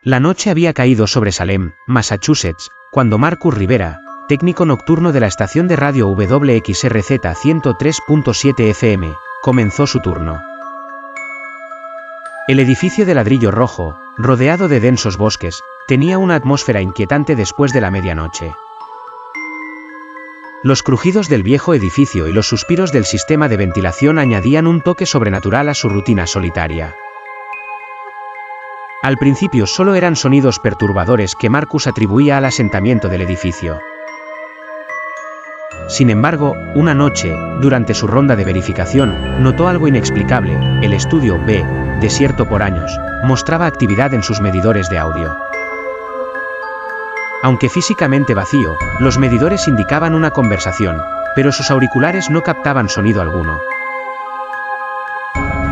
La noche había caído sobre Salem, Massachusetts, cuando Marcus Rivera, técnico nocturno de la estación de radio WXRZ 103.7 FM, comenzó su turno. El edificio de ladrillo rojo, rodeado de densos bosques, tenía una atmósfera inquietante después de la medianoche. Los crujidos del viejo edificio y los suspiros del sistema de ventilación añadían un toque sobrenatural a su rutina solitaria. Al principio solo eran sonidos perturbadores que Marcus atribuía al asentamiento del edificio. Sin embargo, una noche, durante su ronda de verificación, notó algo inexplicable. El estudio B, desierto por años, mostraba actividad en sus medidores de audio. Aunque físicamente vacío, los medidores indicaban una conversación, pero sus auriculares no captaban sonido alguno.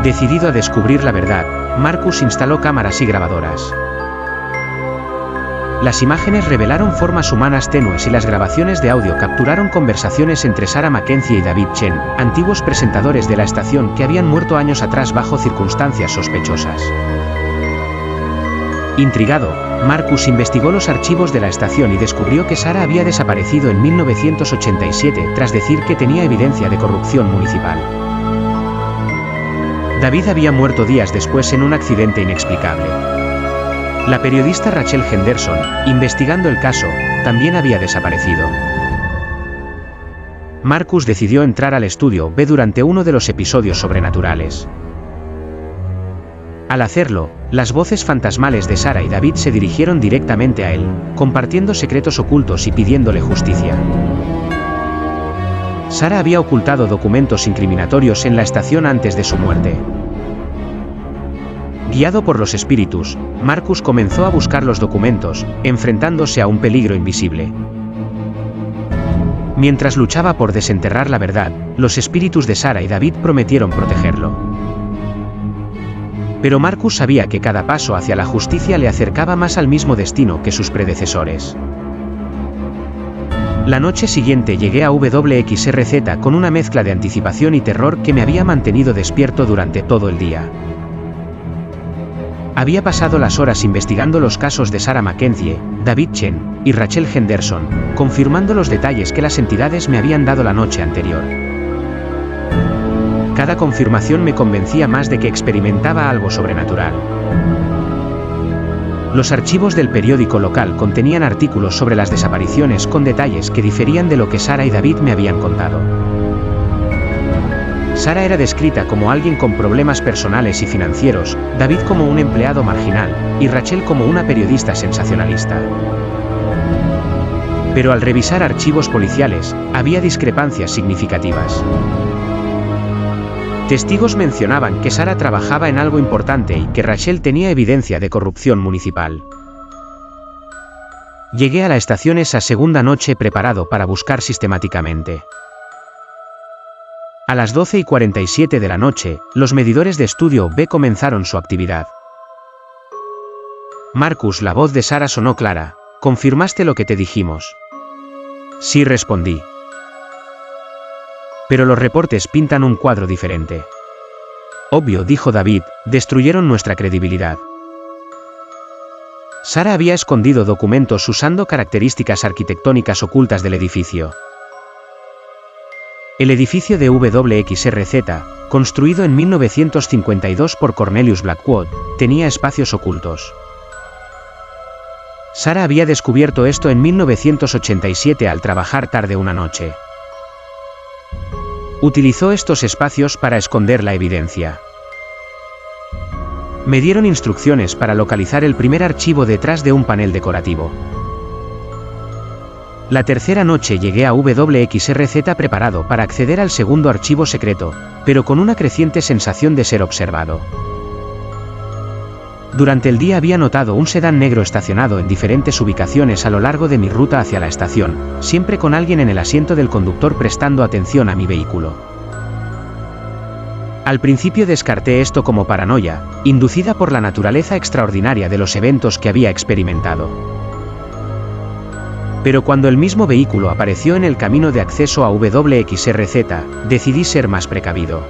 Decidido a descubrir la verdad, Marcus instaló cámaras y grabadoras. Las imágenes revelaron formas humanas tenues y las grabaciones de audio capturaron conversaciones entre Sarah Mackenzie y David Chen, antiguos presentadores de la estación que habían muerto años atrás bajo circunstancias sospechosas. Intrigado, Marcus investigó los archivos de la estación y descubrió que Sarah había desaparecido en 1987 tras decir que tenía evidencia de corrupción municipal. David había muerto días después en un accidente inexplicable. La periodista Rachel Henderson, investigando el caso, también había desaparecido. Marcus decidió entrar al estudio B durante uno de los episodios sobrenaturales. Al hacerlo, las voces fantasmales de Sarah y David se dirigieron directamente a él, compartiendo secretos ocultos y pidiéndole justicia. Sarah había ocultado documentos incriminatorios en la estación antes de su muerte. Guiado por los espíritus, Marcus comenzó a buscar los documentos, enfrentándose a un peligro invisible. Mientras luchaba por desenterrar la verdad, los espíritus de Sarah y David prometieron protegerlo. Pero Marcus sabía que cada paso hacia la justicia le acercaba más al mismo destino que sus predecesores. La noche siguiente llegué a WXRZ con una mezcla de anticipación y terror que me había mantenido despierto durante todo el día. Había pasado las horas investigando los casos de Sarah Mackenzie, David Chen y Rachel Henderson, confirmando los detalles que las entidades me habían dado la noche anterior. Cada confirmación me convencía más de que experimentaba algo sobrenatural. Los archivos del periódico local contenían artículos sobre las desapariciones con detalles que diferían de lo que Sarah y David me habían contado. Sarah era descrita como alguien con problemas personales y financieros, David como un empleado marginal, y Rachel como una periodista sensacionalista. Pero al revisar archivos policiales, había discrepancias significativas. Testigos mencionaban que Sarah trabajaba en algo importante y que Rachel tenía evidencia de corrupción municipal. Llegué a la estación esa segunda noche preparado para buscar sistemáticamente. A las 12:47 de la noche, los medidores de estudio B comenzaron su actividad. Marcus, la voz de Sarah sonó clara. ¿Confirmaste lo que te dijimos? Sí, respondí. Pero los reportes pintan un cuadro diferente. Obvio, dijo David, destruyeron nuestra credibilidad. Sarah había escondido documentos usando características arquitectónicas ocultas del edificio. El edificio de WXRZ, construido en 1952 por Cornelius Blackwood, tenía espacios ocultos. Sarah había descubierto esto en 1987 al trabajar tarde una noche. Utilizó estos espacios para esconder la evidencia. Me dieron instrucciones para localizar el primer archivo detrás de un panel decorativo. La tercera noche llegué a WXRZ preparado para acceder al segundo archivo secreto, pero con una creciente sensación de ser observado. Durante el día había notado un sedán negro estacionado en diferentes ubicaciones a lo largo de mi ruta hacia la estación, siempre con alguien en el asiento del conductor prestando atención a mi vehículo. Al principio descarté esto como paranoia, inducida por la naturaleza extraordinaria de los eventos que había experimentado. Pero cuando el mismo vehículo apareció en el camino de acceso a WXRZ, decidí ser más precavido.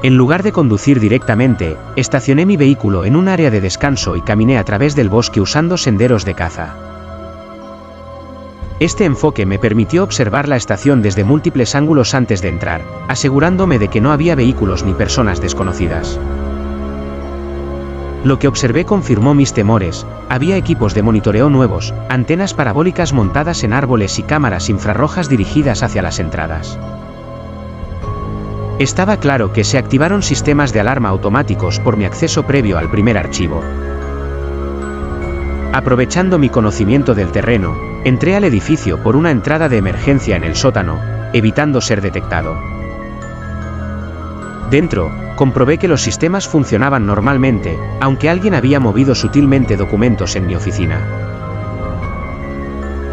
En lugar de conducir directamente, estacioné mi vehículo en un área de descanso y caminé a través del bosque usando senderos de caza. Este enfoque me permitió observar la estación desde múltiples ángulos antes de entrar, asegurándome de que no había vehículos ni personas desconocidas. Lo que observé confirmó mis temores. Había equipos de monitoreo nuevos, antenas parabólicas montadas en árboles y cámaras infrarrojas dirigidas hacia las entradas. Estaba claro que se activaron sistemas de alarma automáticos por mi acceso previo al primer archivo. Aprovechando mi conocimiento del terreno, entré al edificio por una entrada de emergencia en el sótano, evitando ser detectado. Dentro, comprobé que los sistemas funcionaban normalmente, aunque alguien había movido sutilmente documentos en mi oficina.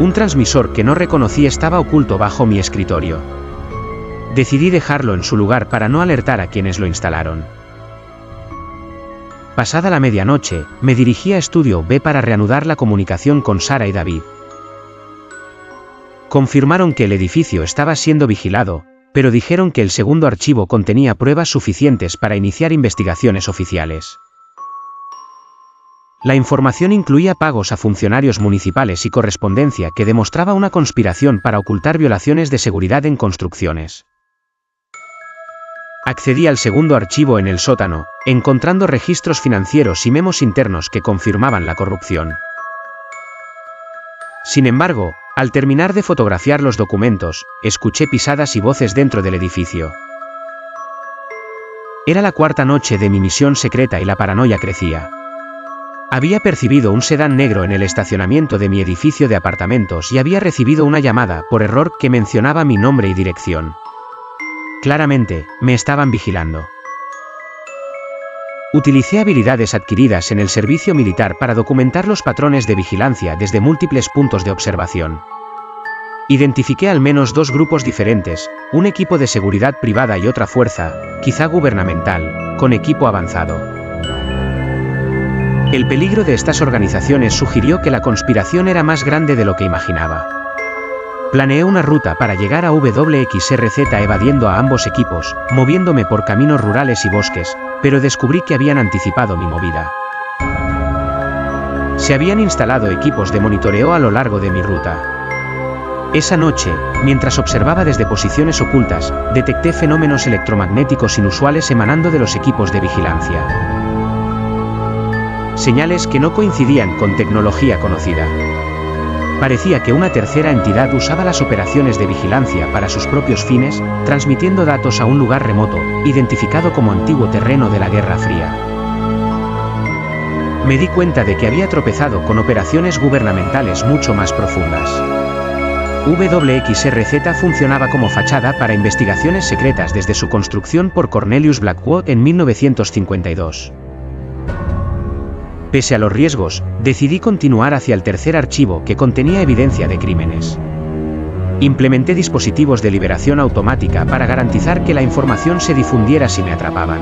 Un transmisor que no reconocí estaba oculto bajo mi escritorio. Decidí dejarlo en su lugar para no alertar a quienes lo instalaron. Pasada la medianoche, me dirigí a Estudio B para reanudar la comunicación con Sara y David. Confirmaron que el edificio estaba siendo vigilado, pero dijeron que el segundo archivo contenía pruebas suficientes para iniciar investigaciones oficiales. La información incluía pagos a funcionarios municipales y correspondencia que demostraba una conspiración para ocultar violaciones de seguridad en construcciones. Accedí al segundo archivo en el sótano, encontrando registros financieros y memos internos que confirmaban la corrupción. Sin embargo, al terminar de fotografiar los documentos, escuché pisadas y voces dentro del edificio. Era la cuarta noche de mi misión secreta y la paranoia crecía. Había percibido un sedán negro en el estacionamiento de mi edificio de apartamentos y había recibido una llamada por error que mencionaba mi nombre y dirección. Claramente, me estaban vigilando. Utilicé habilidades adquiridas en el servicio militar para documentar los patrones de vigilancia desde múltiples puntos de observación. Identifiqué al menos dos grupos diferentes, un equipo de seguridad privada y otra fuerza, quizá gubernamental, con equipo avanzado. El peligro de estas organizaciones sugirió que la conspiración era más grande de lo que imaginaba. Planeé una ruta para llegar a WXRZ evadiendo a ambos equipos, moviéndome por caminos rurales y bosques, pero descubrí que habían anticipado mi movida. Se habían instalado equipos de monitoreo a lo largo de mi ruta. Esa noche, mientras observaba desde posiciones ocultas, detecté fenómenos electromagnéticos inusuales emanando de los equipos de vigilancia. Señales que no coincidían con tecnología conocida. Parecía que una tercera entidad usaba las operaciones de vigilancia para sus propios fines, transmitiendo datos a un lugar remoto, identificado como antiguo terreno de la Guerra Fría. Me di cuenta de que había tropezado con operaciones gubernamentales mucho más profundas. WXRZ funcionaba como fachada para investigaciones secretas desde su construcción por Cornelius Blackwood en 1952. Pese a los riesgos, decidí continuar hacia el tercer archivo que contenía evidencia de crímenes. Implementé dispositivos de liberación automática para garantizar que la información se difundiera si me atrapaban.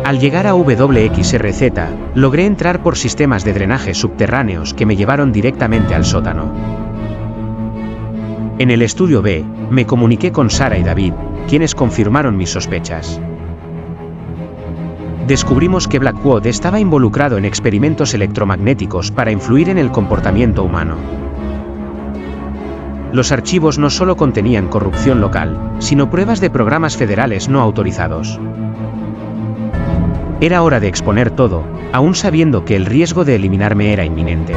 Al llegar a WXRZ, logré entrar por sistemas de drenaje subterráneos que me llevaron directamente al sótano. En el estudio B, me comuniqué con Sara y David, quienes confirmaron mis sospechas. Descubrimos que Blackwood estaba involucrado en experimentos electromagnéticos para influir en el comportamiento humano. Los archivos no solo contenían corrupción local, sino pruebas de programas federales no autorizados. Era hora de exponer todo, aún sabiendo que el riesgo de eliminarme era inminente.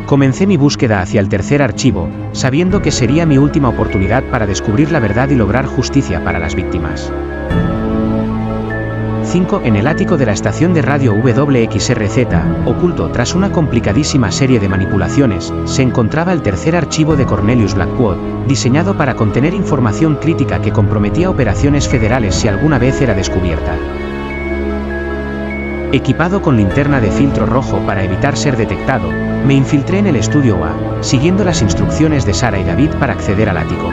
Comencé mi búsqueda hacia el tercer archivo, sabiendo que sería mi última oportunidad para descubrir la verdad y lograr justicia para las víctimas. 5. En el ático de la estación de radio WXRZ, oculto tras una complicadísima serie de manipulaciones, se encontraba el tercer archivo de Cornelius Blackwood, diseñado para contener información crítica que comprometía operaciones federales si alguna vez era descubierta. Equipado con linterna de filtro rojo para evitar ser detectado, me infiltré en el estudio A, siguiendo las instrucciones de Sara y David para acceder al ático.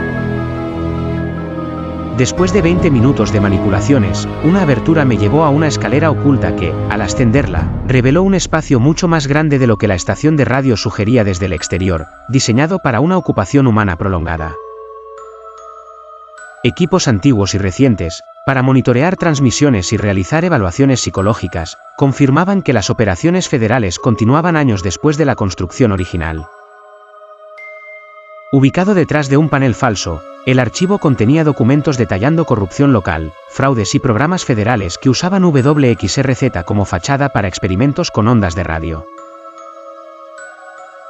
Después de 20 minutos de manipulaciones, una abertura me llevó a una escalera oculta que, al ascenderla, reveló un espacio mucho más grande de lo que la estación de radio sugería desde el exterior, diseñado para una ocupación humana prolongada. equipos antiguos y recientes, para monitorear transmisiones y realizar evaluaciones psicológicas, confirmaban que las operaciones federales continuaban años después de la construcción original. Ubicado detrás de un panel falso, el archivo contenía documentos detallando corrupción local, fraudes y programas federales que usaban WXRZ como fachada para experimentos con ondas de radio.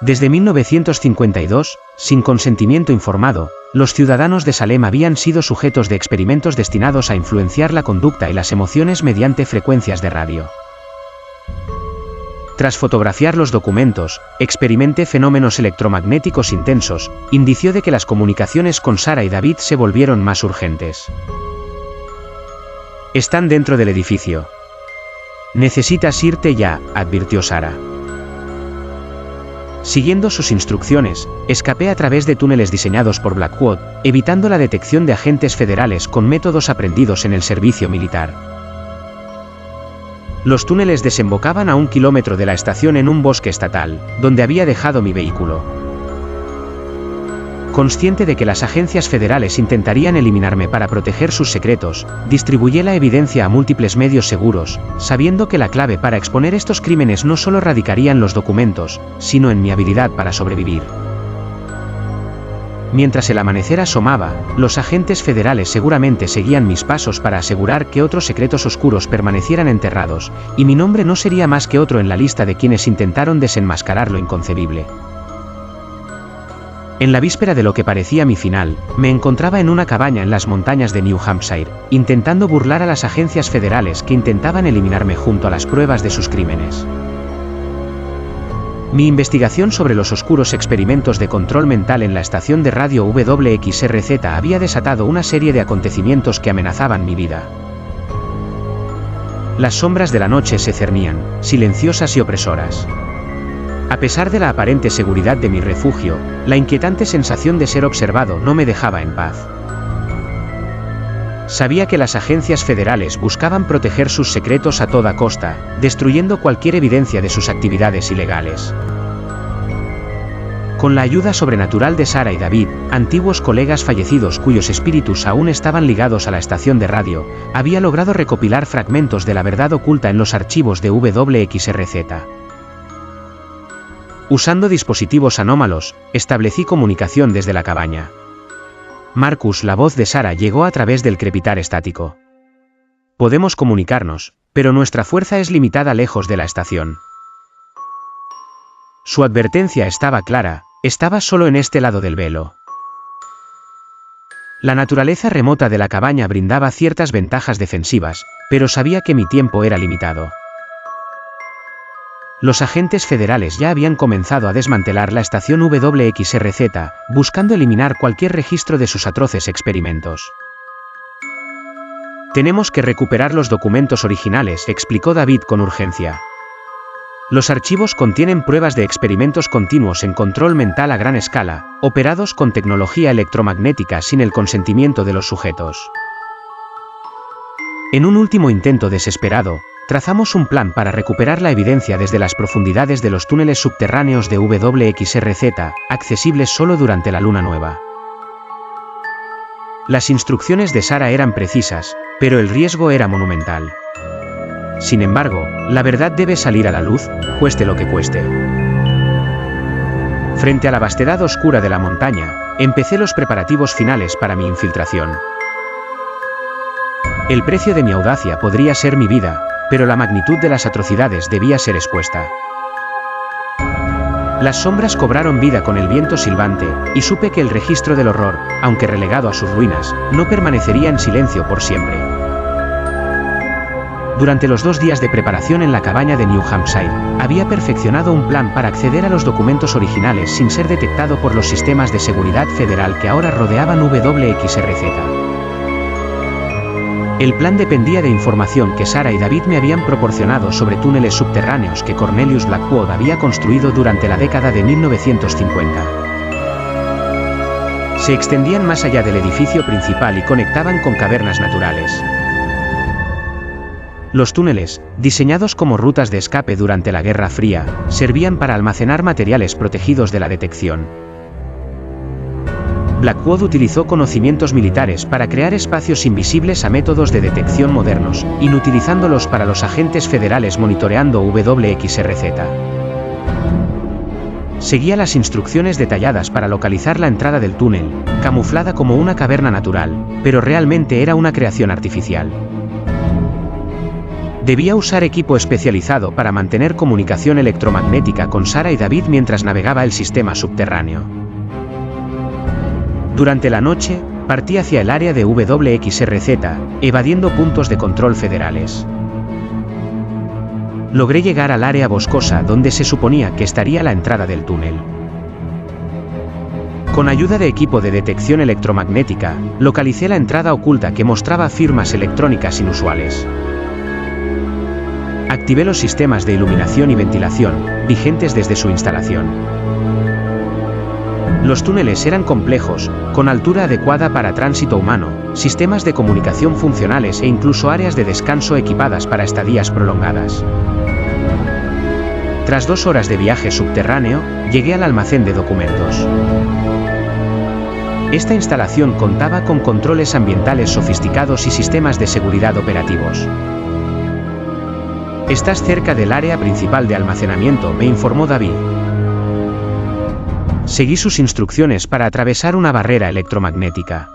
Desde 1952, sin consentimiento informado, los ciudadanos de Salem habían sido sujetos de experimentos destinados a influenciar la conducta y las emociones mediante frecuencias de radio. Tras fotografiar los documentos, experimenté fenómenos electromagnéticos intensos, indicio de que las comunicaciones con Sarah y David se volvieron más urgentes. Están dentro del edificio. Necesitas irte ya, advirtió Sarah. Siguiendo sus instrucciones, escapé a través de túneles diseñados por Blackwood, evitando la detección de agentes federales con métodos aprendidos en el servicio militar. Los túneles desembocaban a 1 kilómetro de la estación en un bosque estatal, donde había dejado mi vehículo. Consciente de que las agencias federales intentarían eliminarme para proteger sus secretos, distribuí la evidencia a múltiples medios seguros, sabiendo que la clave para exponer estos crímenes no solo radicaría en los documentos, sino en mi habilidad para sobrevivir. Mientras el amanecer asomaba, los agentes federales seguramente seguían mis pasos para asegurar que otros secretos oscuros permanecieran enterrados, y mi nombre no sería más que otro en la lista de quienes intentaron desenmascarar lo inconcebible. En la víspera de lo que parecía mi final, me encontraba en una cabaña en las montañas de New Hampshire, intentando burlar a las agencias federales que intentaban eliminarme junto a las pruebas de sus crímenes. Mi investigación sobre los oscuros experimentos de control mental en la estación de radio WXRZ había desatado una serie de acontecimientos que amenazaban mi vida. Las sombras de la noche se cernían, silenciosas y opresoras. A pesar de la aparente seguridad de mi refugio, la inquietante sensación de ser observado no me dejaba en paz. Sabía que las agencias federales buscaban proteger sus secretos a toda costa, destruyendo cualquier evidencia de sus actividades ilegales. Con la ayuda sobrenatural de Sarah y David, antiguos colegas fallecidos cuyos espíritus aún estaban ligados a la estación de radio, había logrado recopilar fragmentos de la verdad oculta en los archivos de WXRZ. Usando dispositivos anómalos, establecí comunicación desde la cabaña. Marcus, la voz de Sarah, llegó a través del crepitar estático. Podemos comunicarnos, pero nuestra fuerza es limitada lejos de la estación. Su advertencia estaba clara, estaba solo en este lado del velo. La naturaleza remota de la cabaña brindaba ciertas ventajas defensivas, pero sabía que mi tiempo era limitado. Los agentes federales ya habían comenzado a desmantelar la estación WXRZ, buscando eliminar cualquier registro de sus atroces experimentos. Tenemos que recuperar los documentos originales, explicó David con urgencia. Los archivos contienen pruebas de experimentos continuos en control mental a gran escala, operados con tecnología electromagnética sin el consentimiento de los sujetos. En un último intento desesperado, trazamos un plan para recuperar la evidencia desde las profundidades de los túneles subterráneos de WXRZ, accesibles solo durante la luna nueva. Las instrucciones de Sarah eran precisas, pero el riesgo era monumental. Sin embargo, la verdad debe salir a la luz, cueste lo que cueste. Frente a la vastedad oscura de la montaña, empecé los preparativos finales para mi infiltración. El precio de mi audacia podría ser mi vida, pero la magnitud de las atrocidades debía ser expuesta. Las sombras cobraron vida con el viento silbante, y supe que el registro del horror, aunque relegado a sus ruinas, no permanecería en silencio por siempre. Durante los 2 días de preparación en la cabaña de New Hampshire, había perfeccionado un plan para acceder a los documentos originales sin ser detectado por los sistemas de seguridad federal que ahora rodeaban WXRZ. El plan dependía de información que Sarah y David me habían proporcionado sobre túneles subterráneos que Cornelius Blackwood había construido durante la década de 1950. Se extendían más allá del edificio principal y conectaban con cavernas naturales. Los túneles, diseñados como rutas de escape durante la Guerra Fría, servían para almacenar materiales protegidos de la detección. Blackwood utilizó conocimientos militares para crear espacios invisibles a métodos de detección modernos, inutilizándolos para los agentes federales monitoreando WXRZ. Seguía las instrucciones detalladas para localizar la entrada del túnel, camuflada como una caverna natural, pero realmente era una creación artificial. Debía usar equipo especializado para mantener comunicación electromagnética con Sarah y David mientras navegaba el sistema subterráneo. Durante la noche, partí hacia el área de WXRZ, evadiendo puntos de control federales. Logré llegar al área boscosa donde se suponía que estaría la entrada del túnel. Con ayuda de equipo de detección electromagnética, localicé la entrada oculta que mostraba firmas electrónicas inusuales. Activé los sistemas de iluminación y ventilación, vigentes desde su instalación. Los túneles eran complejos, con altura adecuada para tránsito humano, sistemas de comunicación funcionales e incluso áreas de descanso equipadas para estadías prolongadas. Tras 2 horas de viaje subterráneo, llegué al almacén de documentos. Esta instalación contaba con controles ambientales sofisticados y sistemas de seguridad operativos. «Estás cerca del área principal de almacenamiento», me informó David. Seguí sus instrucciones para atravesar una barrera electromagnética.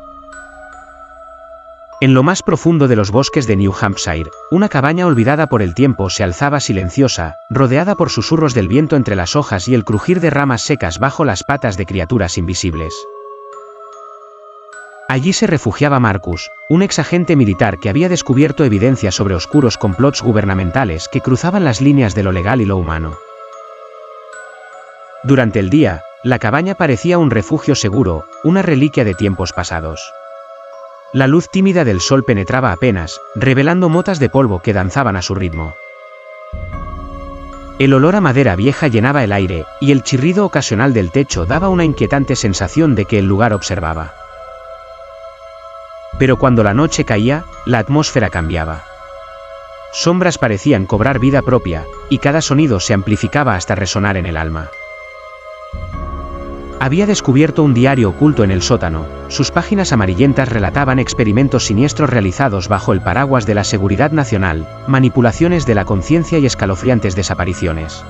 En lo más profundo de los bosques de New Hampshire, una cabaña olvidada por el tiempo se alzaba silenciosa, rodeada por susurros del viento entre las hojas y el crujir de ramas secas bajo las patas de criaturas invisibles. Allí se refugiaba Marcus, un exagente militar que había descubierto evidencia sobre oscuros complots gubernamentales que cruzaban las líneas de lo legal y lo humano. Durante el día, la cabaña parecía un refugio seguro, una reliquia de tiempos pasados. La luz tímida del sol penetraba apenas, revelando motas de polvo que danzaban a su ritmo. El olor a madera vieja llenaba el aire, y el chirrido ocasional del techo daba una inquietante sensación de que el lugar observaba. Pero cuando la noche caía, la atmósfera cambiaba. Sombras parecían cobrar vida propia, y cada sonido se amplificaba hasta resonar en el alma. Había descubierto un diario oculto en el sótano, sus páginas amarillentas relataban experimentos siniestros realizados bajo el paraguas de la seguridad nacional, manipulaciones de la conciencia y escalofriantes desapariciones.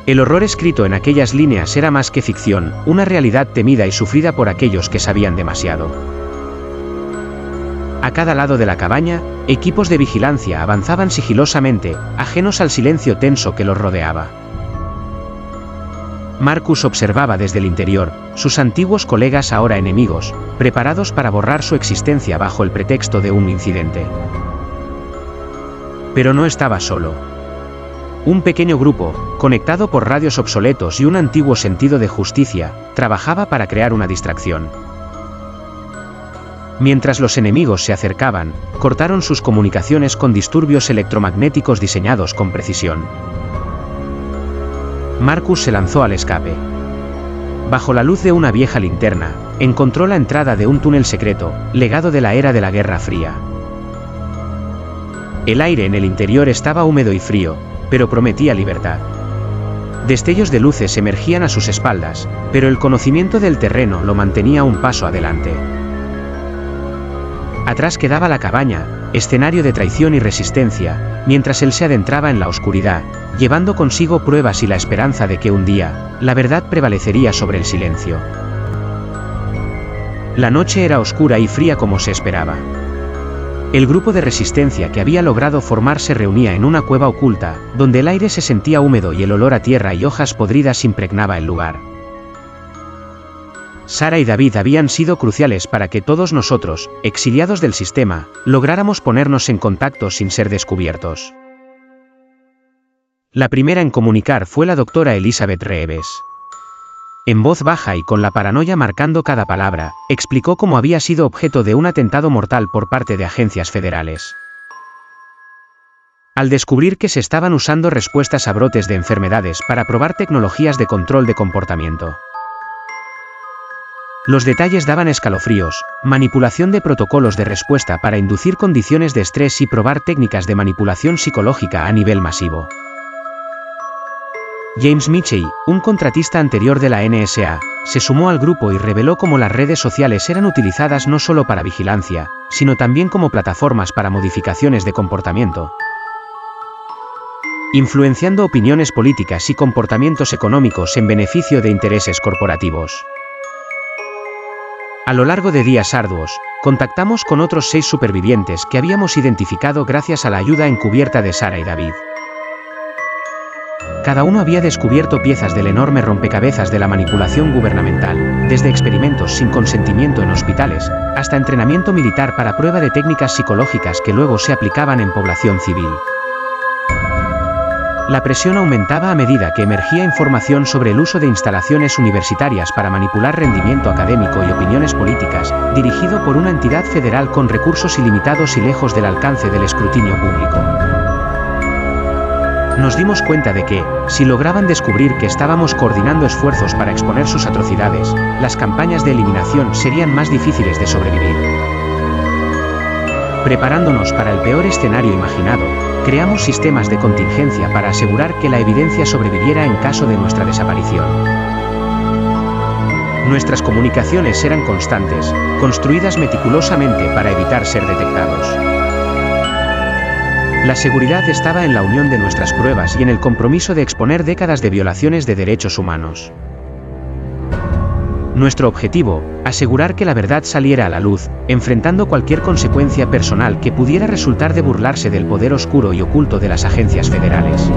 El horror escrito en aquellas líneas era más que ficción, una realidad temida y sufrida por aquellos que sabían demasiado. A cada lado de la cabaña, equipos de vigilancia avanzaban sigilosamente, ajenos al silencio tenso que los rodeaba. Marcus observaba desde el interior, sus antiguos colegas ahora enemigos, preparados para borrar su existencia bajo el pretexto de un incidente. Pero no estaba solo. Un pequeño grupo, conectado por radios obsoletos y un antiguo sentido de justicia, trabajaba para crear una distracción. Mientras los enemigos se acercaban, cortaron sus comunicaciones con disturbios electromagnéticos diseñados con precisión. Marcus se lanzó al escape. Bajo la luz de una vieja linterna, encontró la entrada de un túnel secreto, legado de la era de la Guerra Fría. El aire en el interior estaba húmedo y frío, pero prometía libertad. Destellos de luces emergían a sus espaldas, pero el conocimiento del terreno lo mantenía un paso adelante. Atrás quedaba la cabaña, escenario de traición y resistencia, mientras él se adentraba en la oscuridad, llevando consigo pruebas y la esperanza de que un día, la verdad prevalecería sobre el silencio. La noche era oscura y fría como se esperaba. El grupo de resistencia que había logrado formar se reunía en una cueva oculta, donde el aire se sentía húmedo y el olor a tierra y hojas podridas impregnaba el lugar. Sarah y David habían sido cruciales para que todos nosotros, exiliados del sistema, lográramos ponernos en contacto sin ser descubiertos. La primera en comunicar fue la doctora Elizabeth Reeves. En voz baja y con la paranoia marcando cada palabra, explicó cómo había sido objeto de un atentado mortal por parte de agencias federales. Al descubrir que se estaban usando respuestas a brotes de enfermedades para probar tecnologías de control de comportamiento. Los detalles daban escalofríos, manipulación de protocolos de respuesta para inducir condiciones de estrés y probar técnicas de manipulación psicológica a nivel masivo. James Michey, un contratista anterior de la NSA, se sumó al grupo y reveló cómo las redes sociales eran utilizadas no solo para vigilancia, sino también como plataformas para modificaciones de comportamiento, influenciando opiniones políticas y comportamientos económicos en beneficio de intereses corporativos. A lo largo de días arduos, contactamos con otros 6 supervivientes que habíamos identificado gracias a la ayuda encubierta de Sarah y David. Cada uno había descubierto piezas del enorme rompecabezas de la manipulación gubernamental, desde experimentos sin consentimiento en hospitales, hasta entrenamiento militar para prueba de técnicas psicológicas que luego se aplicaban en población civil. La presión aumentaba a medida que emergía información sobre el uso de instalaciones universitarias para manipular rendimiento académico y opiniones políticas, dirigido por una entidad federal con recursos ilimitados y lejos del alcance del escrutinio público. Nos dimos cuenta de que, si lograban descubrir que estábamos coordinando esfuerzos para exponer sus atrocidades, las campañas de eliminación serían más difíciles de sobrevivir. Preparándonos para el peor escenario imaginado, creamos sistemas de contingencia para asegurar que la evidencia sobreviviera en caso de nuestra desaparición. Nuestras comunicaciones eran constantes, construidas meticulosamente para evitar ser detectados. La seguridad estaba en la unión de nuestras pruebas y en el compromiso de exponer décadas de violaciones de derechos humanos. Nuestro objetivo, asegurar que la verdad saliera a la luz, enfrentando cualquier consecuencia personal que pudiera resultar de burlarse del poder oscuro y oculto de las agencias federales.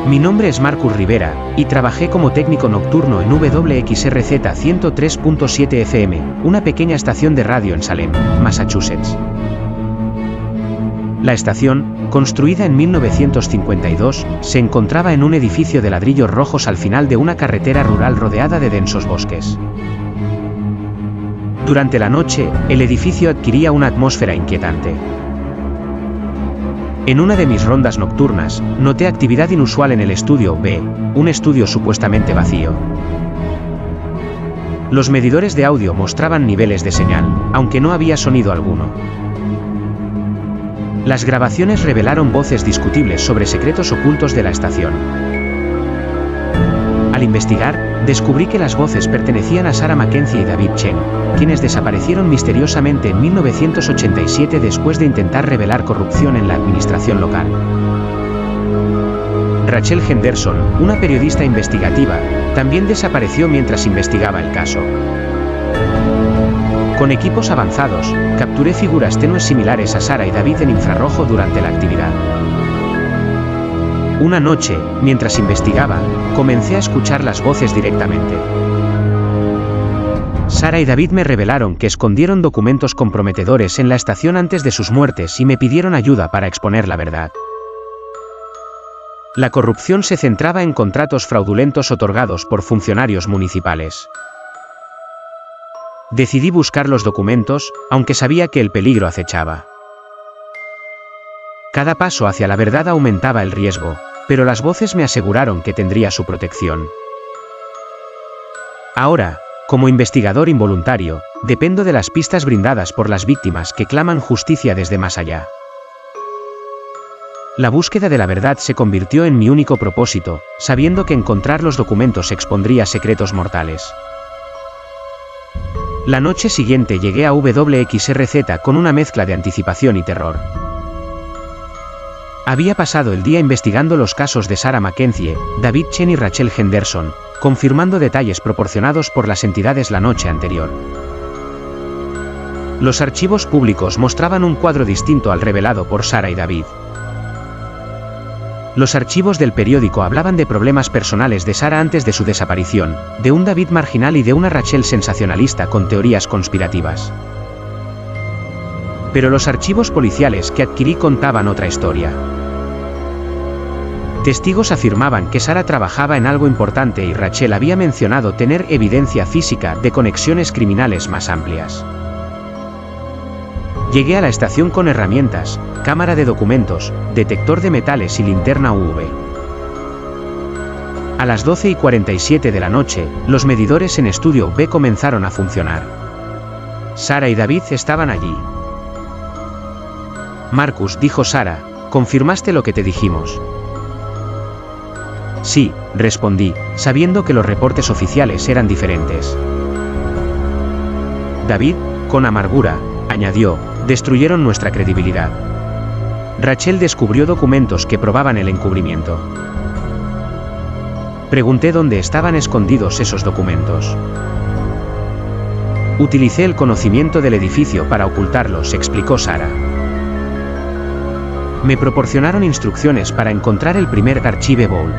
Mi nombre es Marcus Rivera, y trabajé como técnico nocturno en WXRZ 103.7 FM, una pequeña estación de radio en Salem, Massachusetts. La estación, construida en 1952, se encontraba en un edificio de ladrillos rojos al final de una carretera rural rodeada de densos bosques. Durante la noche, el edificio adquiría una atmósfera inquietante. En una de mis rondas nocturnas, noté actividad inusual en el estudio B, un estudio supuestamente vacío. Los medidores de audio mostraban niveles de señal, aunque no había sonido alguno. Las grabaciones revelaron voces discutibles sobre secretos ocultos de la estación. Al investigar, descubrí que las voces pertenecían a Sarah Mackenzie y David Chen, quienes desaparecieron misteriosamente en 1987 después de intentar revelar corrupción en la administración local. Rachel Henderson, una periodista investigativa, también desapareció mientras investigaba el caso. Con equipos avanzados, capturé figuras tenues similares a Sarah y David en infrarrojo durante la actividad. Una noche, mientras investigaba, comencé a escuchar las voces directamente. Sarah y David me revelaron que escondieron documentos comprometedores en la estación antes de sus muertes y me pidieron ayuda para exponer la verdad. La corrupción se centraba en contratos fraudulentos otorgados por funcionarios municipales. Decidí buscar los documentos, aunque sabía que el peligro acechaba. Cada paso hacia la verdad aumentaba el riesgo, pero las voces me aseguraron que tendría su protección. Ahora, como investigador involuntario, dependo de las pistas brindadas por las víctimas que claman justicia desde más allá. La búsqueda de la verdad se convirtió en mi único propósito, sabiendo que encontrar los documentos expondría secretos mortales. La noche siguiente llegué a WXRZ con una mezcla de anticipación y terror. Había pasado el día investigando los casos de Sarah Mackenzie, David Chen y Rachel Henderson, confirmando detalles proporcionados por las entidades la noche anterior. Los archivos públicos mostraban un cuadro distinto al revelado por Sarah y David. Los archivos del periódico hablaban de problemas personales de Sarah antes de su desaparición, de un David marginal y de una Rachel sensacionalista con teorías conspirativas. Pero los archivos policiales que adquirí contaban otra historia. Testigos afirmaban que Sarah trabajaba en algo importante y Rachel había mencionado tener evidencia física de conexiones criminales más amplias. Llegué a la estación con herramientas, cámara de documentos, detector de metales y linterna UV. A las 12:47 de la noche, los medidores en estudio B comenzaron a funcionar. Sarah y David estaban allí. Marcus, dijo Sarah, confirmaste lo que te dijimos. Sí, respondí, sabiendo que los reportes oficiales eran diferentes. David, con amargura, añadió, destruyeron nuestra credibilidad. Rachel descubrió documentos que probaban el encubrimiento. Pregunté dónde estaban escondidos esos documentos. Utilicé el conocimiento del edificio para ocultarlos, explicó Sarah. Me proporcionaron instrucciones para encontrar el primer Archive Bowl.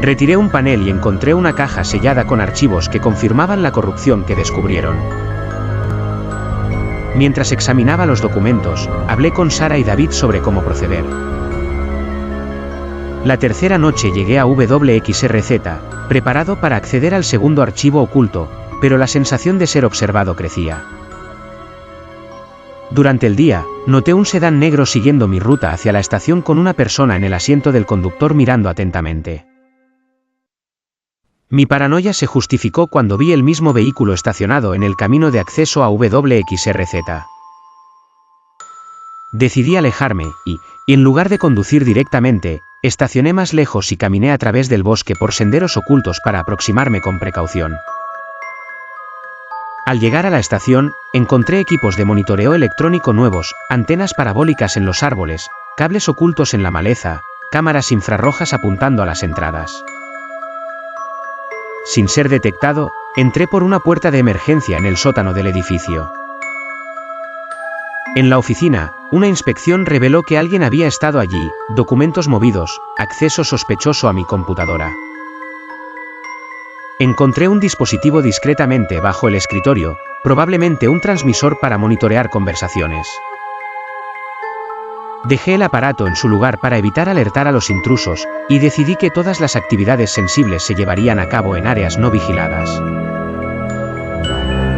Retiré un panel y encontré una caja sellada con archivos que confirmaban la corrupción que descubrieron. Mientras examinaba los documentos, hablé con Sarah y David sobre cómo proceder. La tercera noche llegué a WXRZ, preparado para acceder al segundo archivo oculto, pero la sensación de ser observado crecía. Durante el día, noté un sedán negro siguiendo mi ruta hacia la estación con una persona en el asiento del conductor mirando atentamente. Mi paranoia se justificó cuando vi el mismo vehículo estacionado en el camino de acceso a WXRZ. Decidí alejarme y, en lugar de conducir directamente, estacioné más lejos y caminé a través del bosque por senderos ocultos para aproximarme con precaución. Al llegar a la estación, encontré equipos de monitoreo electrónico nuevos, antenas parabólicas en los árboles, cables ocultos en la maleza, cámaras infrarrojas apuntando a las entradas. Sin ser detectado, entré por una puerta de emergencia en el sótano del edificio. En la oficina, una inspección reveló que alguien había estado allí, documentos movidos, acceso sospechoso a mi computadora. Encontré un dispositivo discretamente bajo el escritorio, probablemente un transmisor para monitorear conversaciones. Dejé el aparato en su lugar para evitar alertar a los intrusos, y decidí que todas las actividades sensibles se llevarían a cabo en áreas no vigiladas.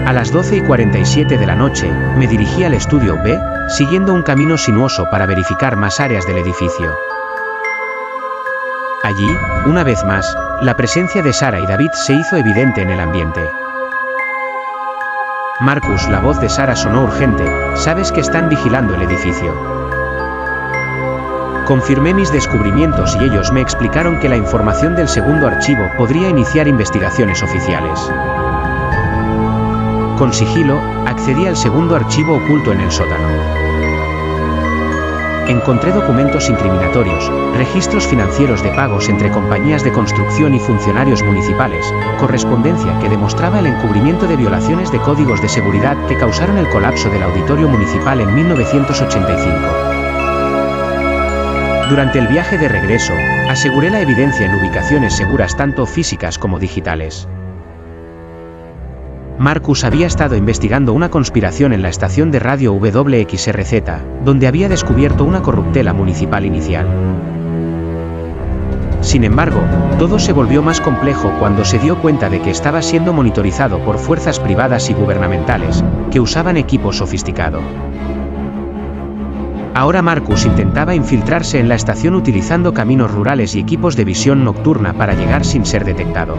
A las 12:47 de la noche, me dirigí al estudio B, siguiendo un camino sinuoso para verificar más áreas del edificio. Allí, una vez más, la presencia de Sarah y David se hizo evidente en el ambiente. Marcus, la voz de Sarah sonó urgente, sabes que están vigilando el edificio. Confirmé mis descubrimientos y ellos me explicaron que la información del segundo archivo podría iniciar investigaciones oficiales. Con sigilo, accedí al segundo archivo oculto en el sótano. Encontré documentos incriminatorios, registros financieros de pagos entre compañías de construcción y funcionarios municipales, correspondencia que demostraba el encubrimiento de violaciones de códigos de seguridad que causaron el colapso del auditorio municipal en 1985. Durante el viaje de regreso, aseguré la evidencia en ubicaciones seguras tanto físicas como digitales. Marcus había estado investigando una conspiración en la estación de radio WXRZ, donde había descubierto una corruptela municipal inicial. Sin embargo, todo se volvió más complejo cuando se dio cuenta de que estaba siendo monitorizado por fuerzas privadas y gubernamentales, que usaban equipo sofisticado. Ahora Marcus intentaba infiltrarse en la estación utilizando caminos rurales y equipos de visión nocturna para llegar sin ser detectado.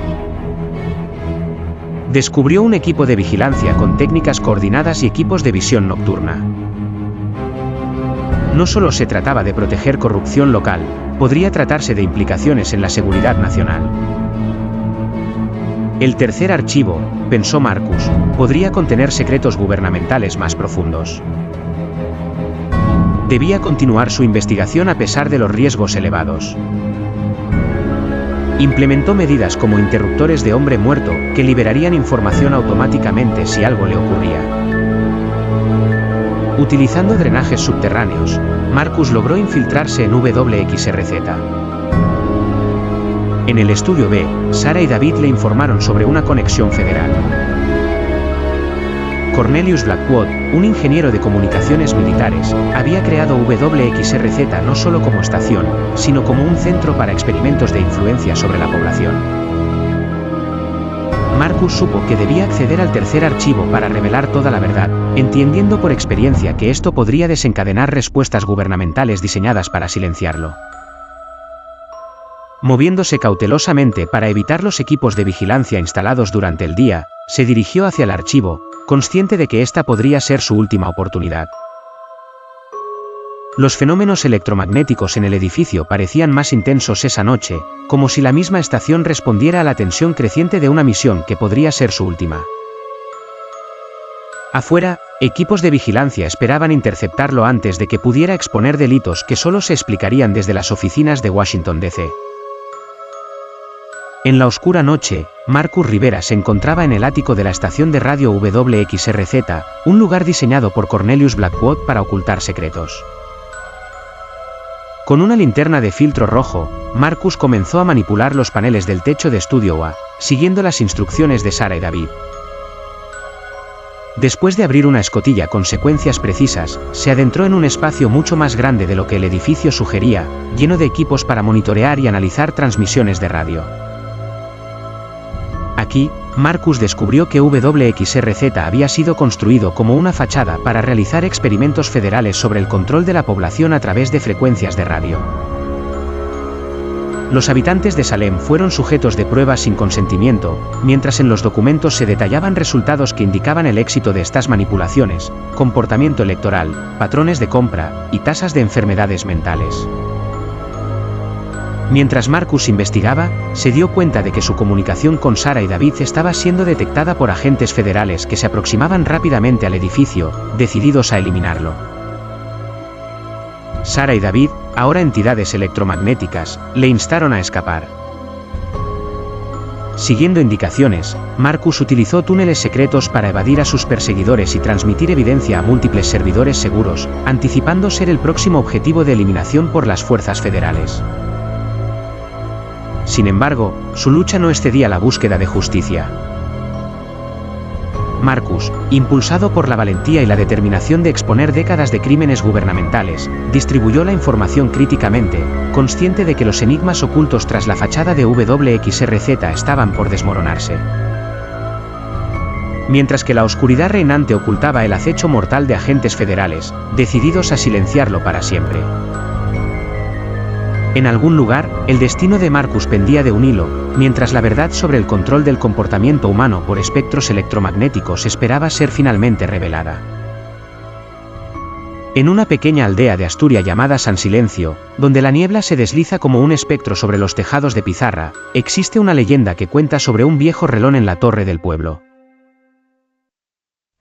Descubrió un equipo de vigilancia con técnicas coordinadas y equipos de visión nocturna. No solo se trataba de proteger corrupción local, podría tratarse de implicaciones en la seguridad nacional. El tercer archivo, pensó Marcus, podría contener secretos gubernamentales más profundos. Debía continuar su investigación a pesar de los riesgos elevados. Implementó medidas como interruptores de hombre muerto, que liberarían información automáticamente si algo le ocurría. Utilizando drenajes subterráneos, Marcus logró infiltrarse en WXRZ. En el estudio B, Sarah y David le informaron sobre una conexión federal. Cornelius Blackwood, un ingeniero de comunicaciones militares, había creado WXRZ no solo como estación, sino como un centro para experimentos de influencia sobre la población. Marcus supo que debía acceder al tercer archivo para revelar toda la verdad, entendiendo por experiencia que esto podría desencadenar respuestas gubernamentales diseñadas para silenciarlo. Moviéndose cautelosamente para evitar los equipos de vigilancia instalados durante el día, se dirigió hacia el archivo, consciente de que esta podría ser su última oportunidad. Los fenómenos electromagnéticos en el edificio parecían más intensos esa noche, como si la misma estación respondiera a la tensión creciente de una misión que podría ser su última. Afuera, equipos de vigilancia esperaban interceptarlo antes de que pudiera exponer delitos que solo se explicarían desde las oficinas de Washington, D.C. En la oscura noche, Marcus Rivera se encontraba en el ático de la estación de radio WXRZ, un lugar diseñado por Cornelius Blackwood para ocultar secretos. Con una linterna de filtro rojo, Marcus comenzó a manipular los paneles del techo de Estudio A, siguiendo las instrucciones de Sarah y David. Después de abrir una escotilla con secuencias precisas, se adentró en un espacio mucho más grande de lo que el edificio sugería, lleno de equipos para monitorear y analizar transmisiones de radio. Aquí, Marcus descubrió que WXRZ había sido construido como una fachada para realizar experimentos federales sobre el control de la población a través de frecuencias de radio. Los habitantes de Salem fueron sujetos de pruebas sin consentimiento, mientras en los documentos se detallaban resultados que indicaban el éxito de estas manipulaciones, comportamiento electoral, patrones de compra y tasas de enfermedades mentales. Mientras Marcus investigaba, se dio cuenta de que su comunicación con Sarah y David estaba siendo detectada por agentes federales que se aproximaban rápidamente al edificio, decididos a eliminarlo. Sarah y David, ahora entidades electromagnéticas, le instaron a escapar. Siguiendo indicaciones, Marcus utilizó túneles secretos para evadir a sus perseguidores y transmitir evidencia a múltiples servidores seguros, anticipando ser el próximo objetivo de eliminación por las fuerzas federales. Sin embargo, su lucha no excedía la búsqueda de justicia. Marcus, impulsado por la valentía y la determinación de exponer décadas de crímenes gubernamentales, distribuyó la información críticamente, consciente de que los enigmas ocultos tras la fachada de WXRZ estaban por desmoronarse. Mientras que la oscuridad reinante ocultaba el acecho mortal de agentes federales, decididos a silenciarlo para siempre. En algún lugar, el destino de Marcus pendía de un hilo, mientras la verdad sobre el control del comportamiento humano por espectros electromagnéticos esperaba ser finalmente revelada. En una pequeña aldea de Asturias llamada San Silencio, donde la niebla se desliza como un espectro sobre los tejados de pizarra, existe una leyenda que cuenta sobre un viejo relón en la torre del pueblo.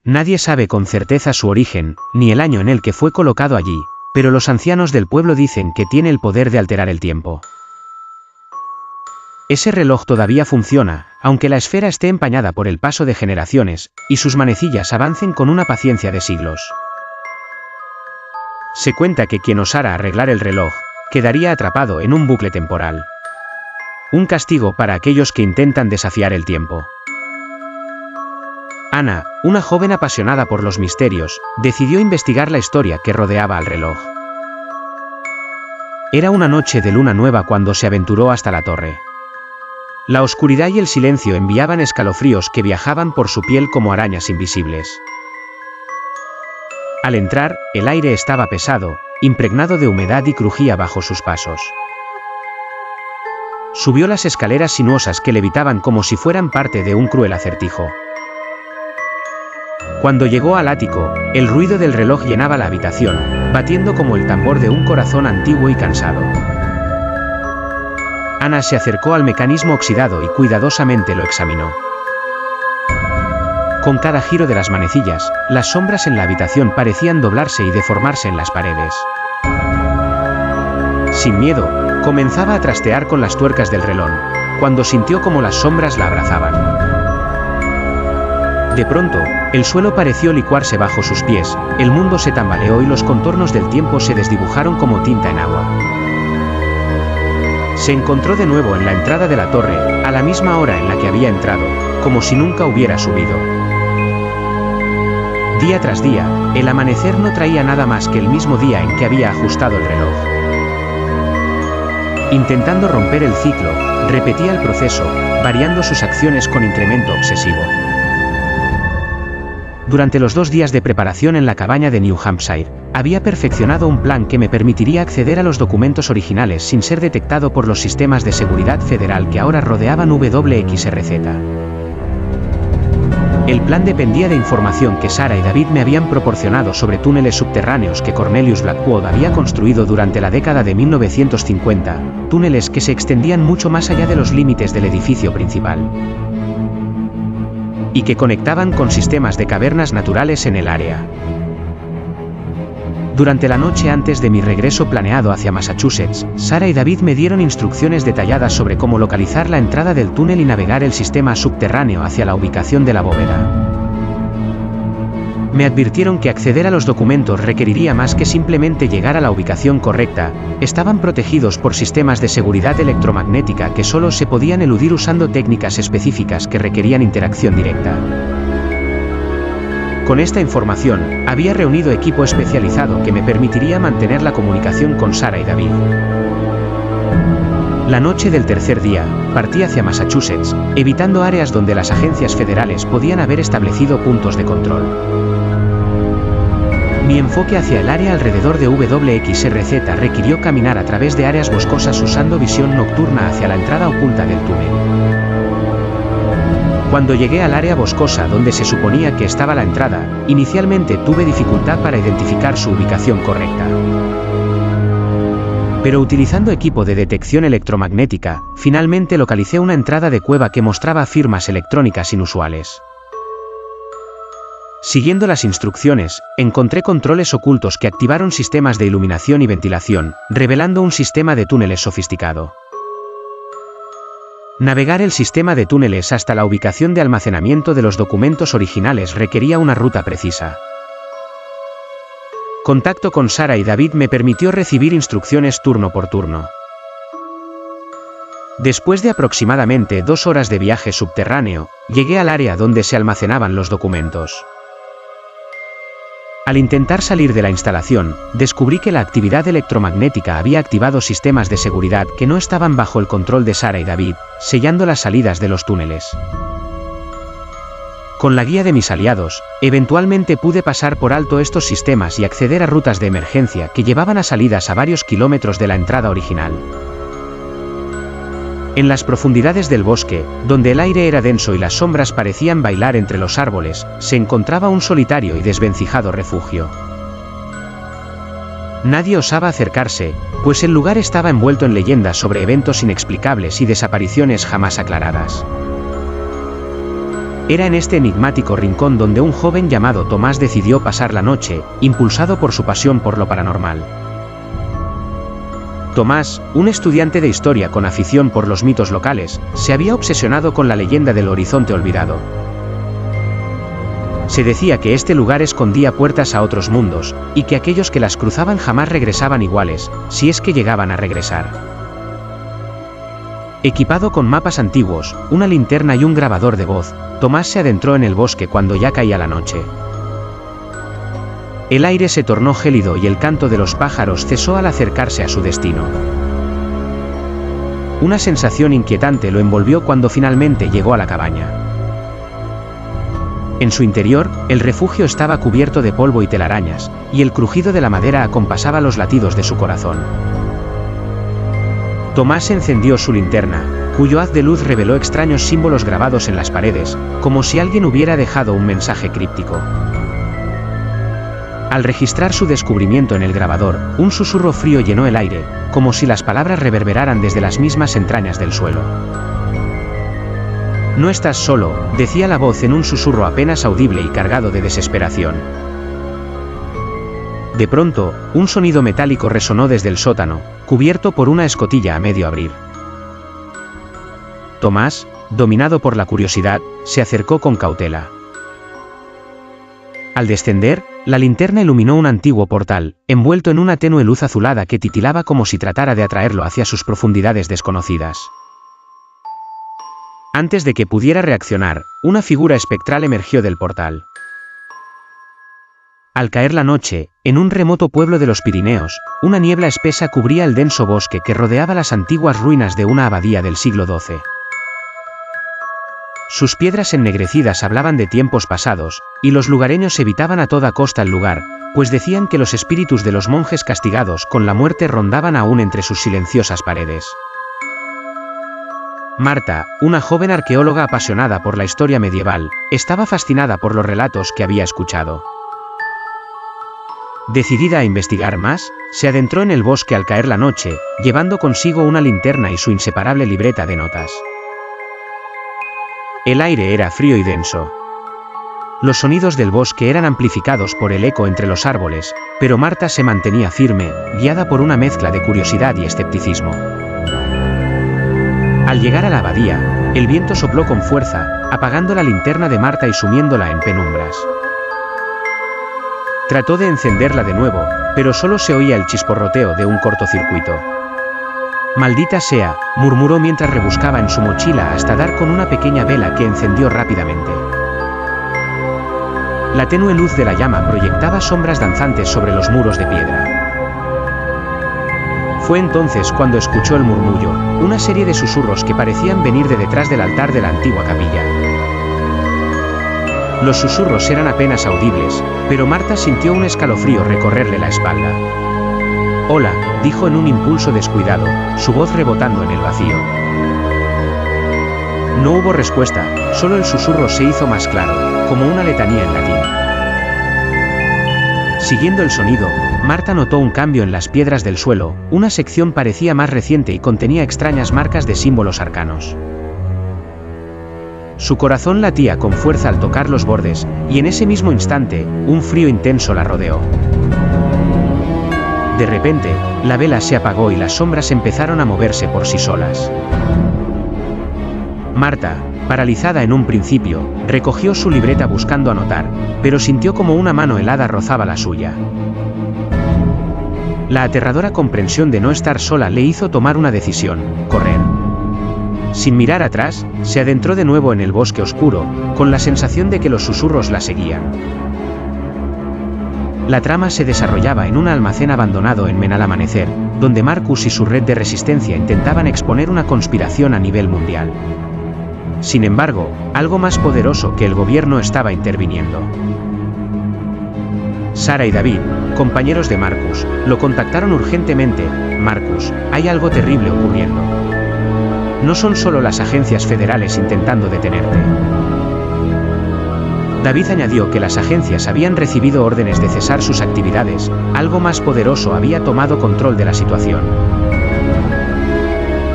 Nadie sabe con certeza su origen, ni el año en el que fue colocado allí, pero los ancianos del pueblo dicen que tiene el poder de alterar el tiempo. Ese reloj todavía funciona, aunque la esfera esté empañada por el paso de generaciones, y sus manecillas avancen con una paciencia de siglos. Se cuenta que quien osara arreglar el reloj, quedaría atrapado en un bucle temporal. Un castigo para aquellos que intentan desafiar el tiempo. Ana, una joven apasionada por los misterios, decidió investigar la historia que rodeaba al reloj. Era una noche de luna nueva cuando se aventuró hasta la torre. La oscuridad y el silencio enviaban escalofríos que viajaban por su piel como arañas invisibles. Al entrar, el aire estaba pesado, impregnado de humedad y crujía bajo sus pasos. Subió las escaleras sinuosas que levitaban como si fueran parte de un cruel acertijo. Cuando llegó al ático, el ruido del reloj llenaba la habitación, batiendo como el tambor de un corazón antiguo y cansado. Ana se acercó al mecanismo oxidado y cuidadosamente lo examinó. Con cada giro de las manecillas, las sombras en la habitación parecían doblarse y deformarse en las paredes. Sin miedo, comenzaba a trastear con las tuercas del reloj, cuando sintió como las sombras la abrazaban. De pronto, el suelo pareció licuarse bajo sus pies, el mundo se tambaleó y los contornos del tiempo se desdibujaron como tinta en agua. Se encontró de nuevo en la entrada de la torre, a la misma hora en la que había entrado, como si nunca hubiera subido. Día tras día, el amanecer no traía nada más que el mismo día en que había ajustado el reloj. Intentando romper el ciclo, repetía el proceso, variando sus acciones con incremento obsesivo. Durante los 2 días de preparación en la cabaña de New Hampshire, había perfeccionado un plan que me permitiría acceder a los documentos originales sin ser detectado por los sistemas de seguridad federal que ahora rodeaban WXRZ. El plan dependía de información que Sarah y David me habían proporcionado sobre túneles subterráneos que Cornelius Blackwood había construido durante la década de 1950, túneles que se extendían mucho más allá de los límites del edificio principal y que conectaban con sistemas de cavernas naturales en el área. Durante la noche antes de mi regreso planeado hacia Massachusetts, Sarah y David me dieron instrucciones detalladas sobre cómo localizar la entrada del túnel y navegar el sistema subterráneo hacia la ubicación de la bóveda. Me advirtieron que acceder a los documentos requeriría más que simplemente llegar a la ubicación correcta. Estaban protegidos por sistemas de seguridad electromagnética que solo se podían eludir usando técnicas específicas que requerían interacción directa. Con esta información, había reunido equipo especializado que me permitiría mantener la comunicación con Sarah y David. La noche del tercer día, partí hacia Massachusetts, evitando áreas donde las agencias federales podían haber establecido puntos de control. Mi enfoque hacia el área alrededor de WXRZ requirió caminar a través de áreas boscosas usando visión nocturna hacia la entrada oculta del túnel. Cuando llegué al área boscosa donde se suponía que estaba la entrada, inicialmente tuve dificultad para identificar su ubicación correcta. Pero utilizando equipo de detección electromagnética, finalmente localicé una entrada de cueva que mostraba firmas electrónicas inusuales. Siguiendo las instrucciones, encontré controles ocultos que activaron sistemas de iluminación y ventilación, revelando un sistema de túneles sofisticado. Navegar el sistema de túneles hasta la ubicación de almacenamiento de los documentos originales requería una ruta precisa. Contacto con Sarah y David me permitió recibir instrucciones turno por turno. Después de aproximadamente 2 horas de viaje subterráneo, llegué al área donde se almacenaban los documentos. Al intentar salir de la instalación, descubrí que la actividad electromagnética había activado sistemas de seguridad que no estaban bajo el control de Sarah y David, sellando las salidas de los túneles. Con la guía de mis aliados, eventualmente pude pasar por alto estos sistemas y acceder a rutas de emergencia que llevaban a salidas a varios kilómetros de la entrada original. En las profundidades del bosque, donde el aire era denso y las sombras parecían bailar entre los árboles, se encontraba un solitario y desvencijado refugio. Nadie osaba acercarse, pues el lugar estaba envuelto en leyendas sobre eventos inexplicables y desapariciones jamás aclaradas. Era en este enigmático rincón donde un joven llamado Tomás decidió pasar la noche, impulsado por su pasión por lo paranormal. Tomás, un estudiante de historia con afición por los mitos locales, se había obsesionado con la leyenda del horizonte olvidado. Se decía que este lugar escondía puertas a otros mundos, y que aquellos que las cruzaban jamás regresaban iguales, si es que llegaban a regresar. Equipado con mapas antiguos, una linterna y un grabador de voz, Tomás se adentró en el bosque cuando ya caía la noche. El aire se tornó gélido y el canto de los pájaros cesó al acercarse a su destino. Una sensación inquietante lo envolvió cuando finalmente llegó a la cabaña. En su interior, el refugio estaba cubierto de polvo y telarañas, y el crujido de la madera acompasaba los latidos de su corazón. Tomás encendió su linterna, cuyo haz de luz reveló extraños símbolos grabados en las paredes, como si alguien hubiera dejado un mensaje críptico. Al registrar su descubrimiento en el grabador, un susurro frío llenó el aire, como si las palabras reverberaran desde las mismas entrañas del suelo. No estás solo, decía la voz en un susurro apenas audible y cargado de desesperación. De pronto, un sonido metálico resonó desde el sótano, cubierto por una escotilla a medio abrir. Tomás, dominado por la curiosidad, se acercó con cautela. Al descender, la linterna iluminó un antiguo portal, envuelto en una tenue luz azulada que titilaba como si tratara de atraerlo hacia sus profundidades desconocidas. Antes de que pudiera reaccionar, una figura espectral emergió del portal. Al caer la noche, en un remoto pueblo de los Pirineos, una niebla espesa cubría el denso bosque que rodeaba las antiguas ruinas de una abadía del siglo XII. Sus piedras ennegrecidas hablaban de tiempos pasados, y los lugareños evitaban a toda costa el lugar, pues decían que los espíritus de los monjes castigados con la muerte rondaban aún entre sus silenciosas paredes. Marta, una joven arqueóloga apasionada por la historia medieval, estaba fascinada por los relatos que había escuchado. Decidida a investigar más, se adentró en el bosque al caer la noche, llevando consigo una linterna y su inseparable libreta de notas. El aire era frío y denso. Los sonidos del bosque eran amplificados por el eco entre los árboles, pero Marta se mantenía firme, guiada por una mezcla de curiosidad y escepticismo. Al llegar a la abadía, el viento sopló con fuerza, apagando la linterna de Marta y sumiéndola en penumbras. Trató de encenderla de nuevo, pero solo se oía el chisporroteo de un cortocircuito. «Maldita sea», murmuró mientras rebuscaba en su mochila hasta dar con una pequeña vela que encendió rápidamente. La tenue luz de la llama proyectaba sombras danzantes sobre los muros de piedra. Fue entonces cuando escuchó el murmullo, una serie de susurros que parecían venir de detrás del altar de la antigua capilla. Los susurros eran apenas audibles, pero Marta sintió un escalofrío recorrerle la espalda. «Hola», dijo en un impulso descuidado, su voz rebotando en el vacío. No hubo respuesta, solo el susurro se hizo más claro, como una letanía en latín. Siguiendo el sonido, Marta notó un cambio en las piedras del suelo, una sección parecía más reciente y contenía extrañas marcas de símbolos arcanos. Su corazón latía con fuerza al tocar los bordes, y en ese mismo instante, un frío intenso la rodeó. De repente, la vela se apagó y las sombras empezaron a moverse por sí solas. Marta, paralizada en un principio, recogió su libreta buscando anotar, pero sintió como una mano helada rozaba la suya. La aterradora comprensión de no estar sola le hizo tomar una decisión: correr. Sin mirar atrás, se adentró de nuevo en el bosque oscuro, con la sensación de que los susurros la seguían. La trama se desarrollaba en un almacén abandonado en Men al amanecer, donde Marcus y su red de resistencia intentaban exponer una conspiración a nivel mundial. Sin embargo, algo más poderoso que el gobierno estaba interviniendo. Sara y David, compañeros de Marcus, lo contactaron urgentemente. «Marcus, hay algo terrible ocurriendo. No son solo las agencias federales intentando detenerte». David añadió que las agencias habían recibido órdenes de cesar sus actividades, algo más poderoso había tomado control de la situación.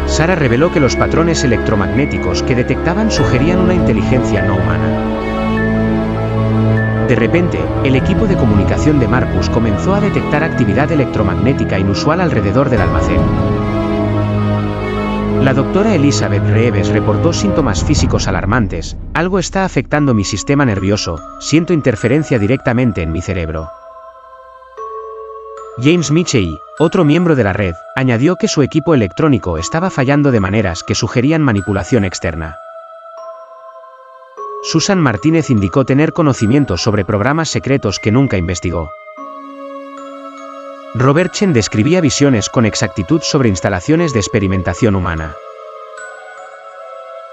Sara reveló que los patrones electromagnéticos que detectaban sugerían una inteligencia no humana. De repente, el equipo de comunicación de Marcus comenzó a detectar actividad electromagnética inusual alrededor del almacén. La doctora Elizabeth Reeves reportó síntomas físicos alarmantes: «Algo está afectando mi sistema nervioso, siento interferencia directamente en mi cerebro». James Michey, otro miembro de la red, añadió que su equipo electrónico estaba fallando de maneras que sugerían manipulación externa. Susan Martínez indicó tener conocimiento sobre programas secretos que nunca investigó. Robert Chen describía visiones con exactitud sobre instalaciones de experimentación humana.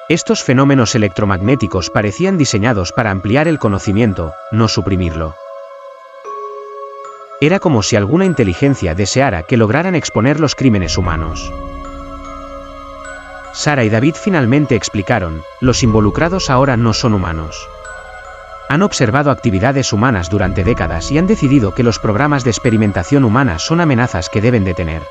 Estos fenómenos electromagnéticos parecían diseñados para ampliar el conocimiento, no suprimirlo. Era como si alguna inteligencia deseara que lograran exponer los crímenes humanos. Sara y David finalmente explicaron: los involucrados ahora no son humanos. Han observado actividades humanas durante décadas y han decidido que los programas de experimentación humana son amenazas que deben detener.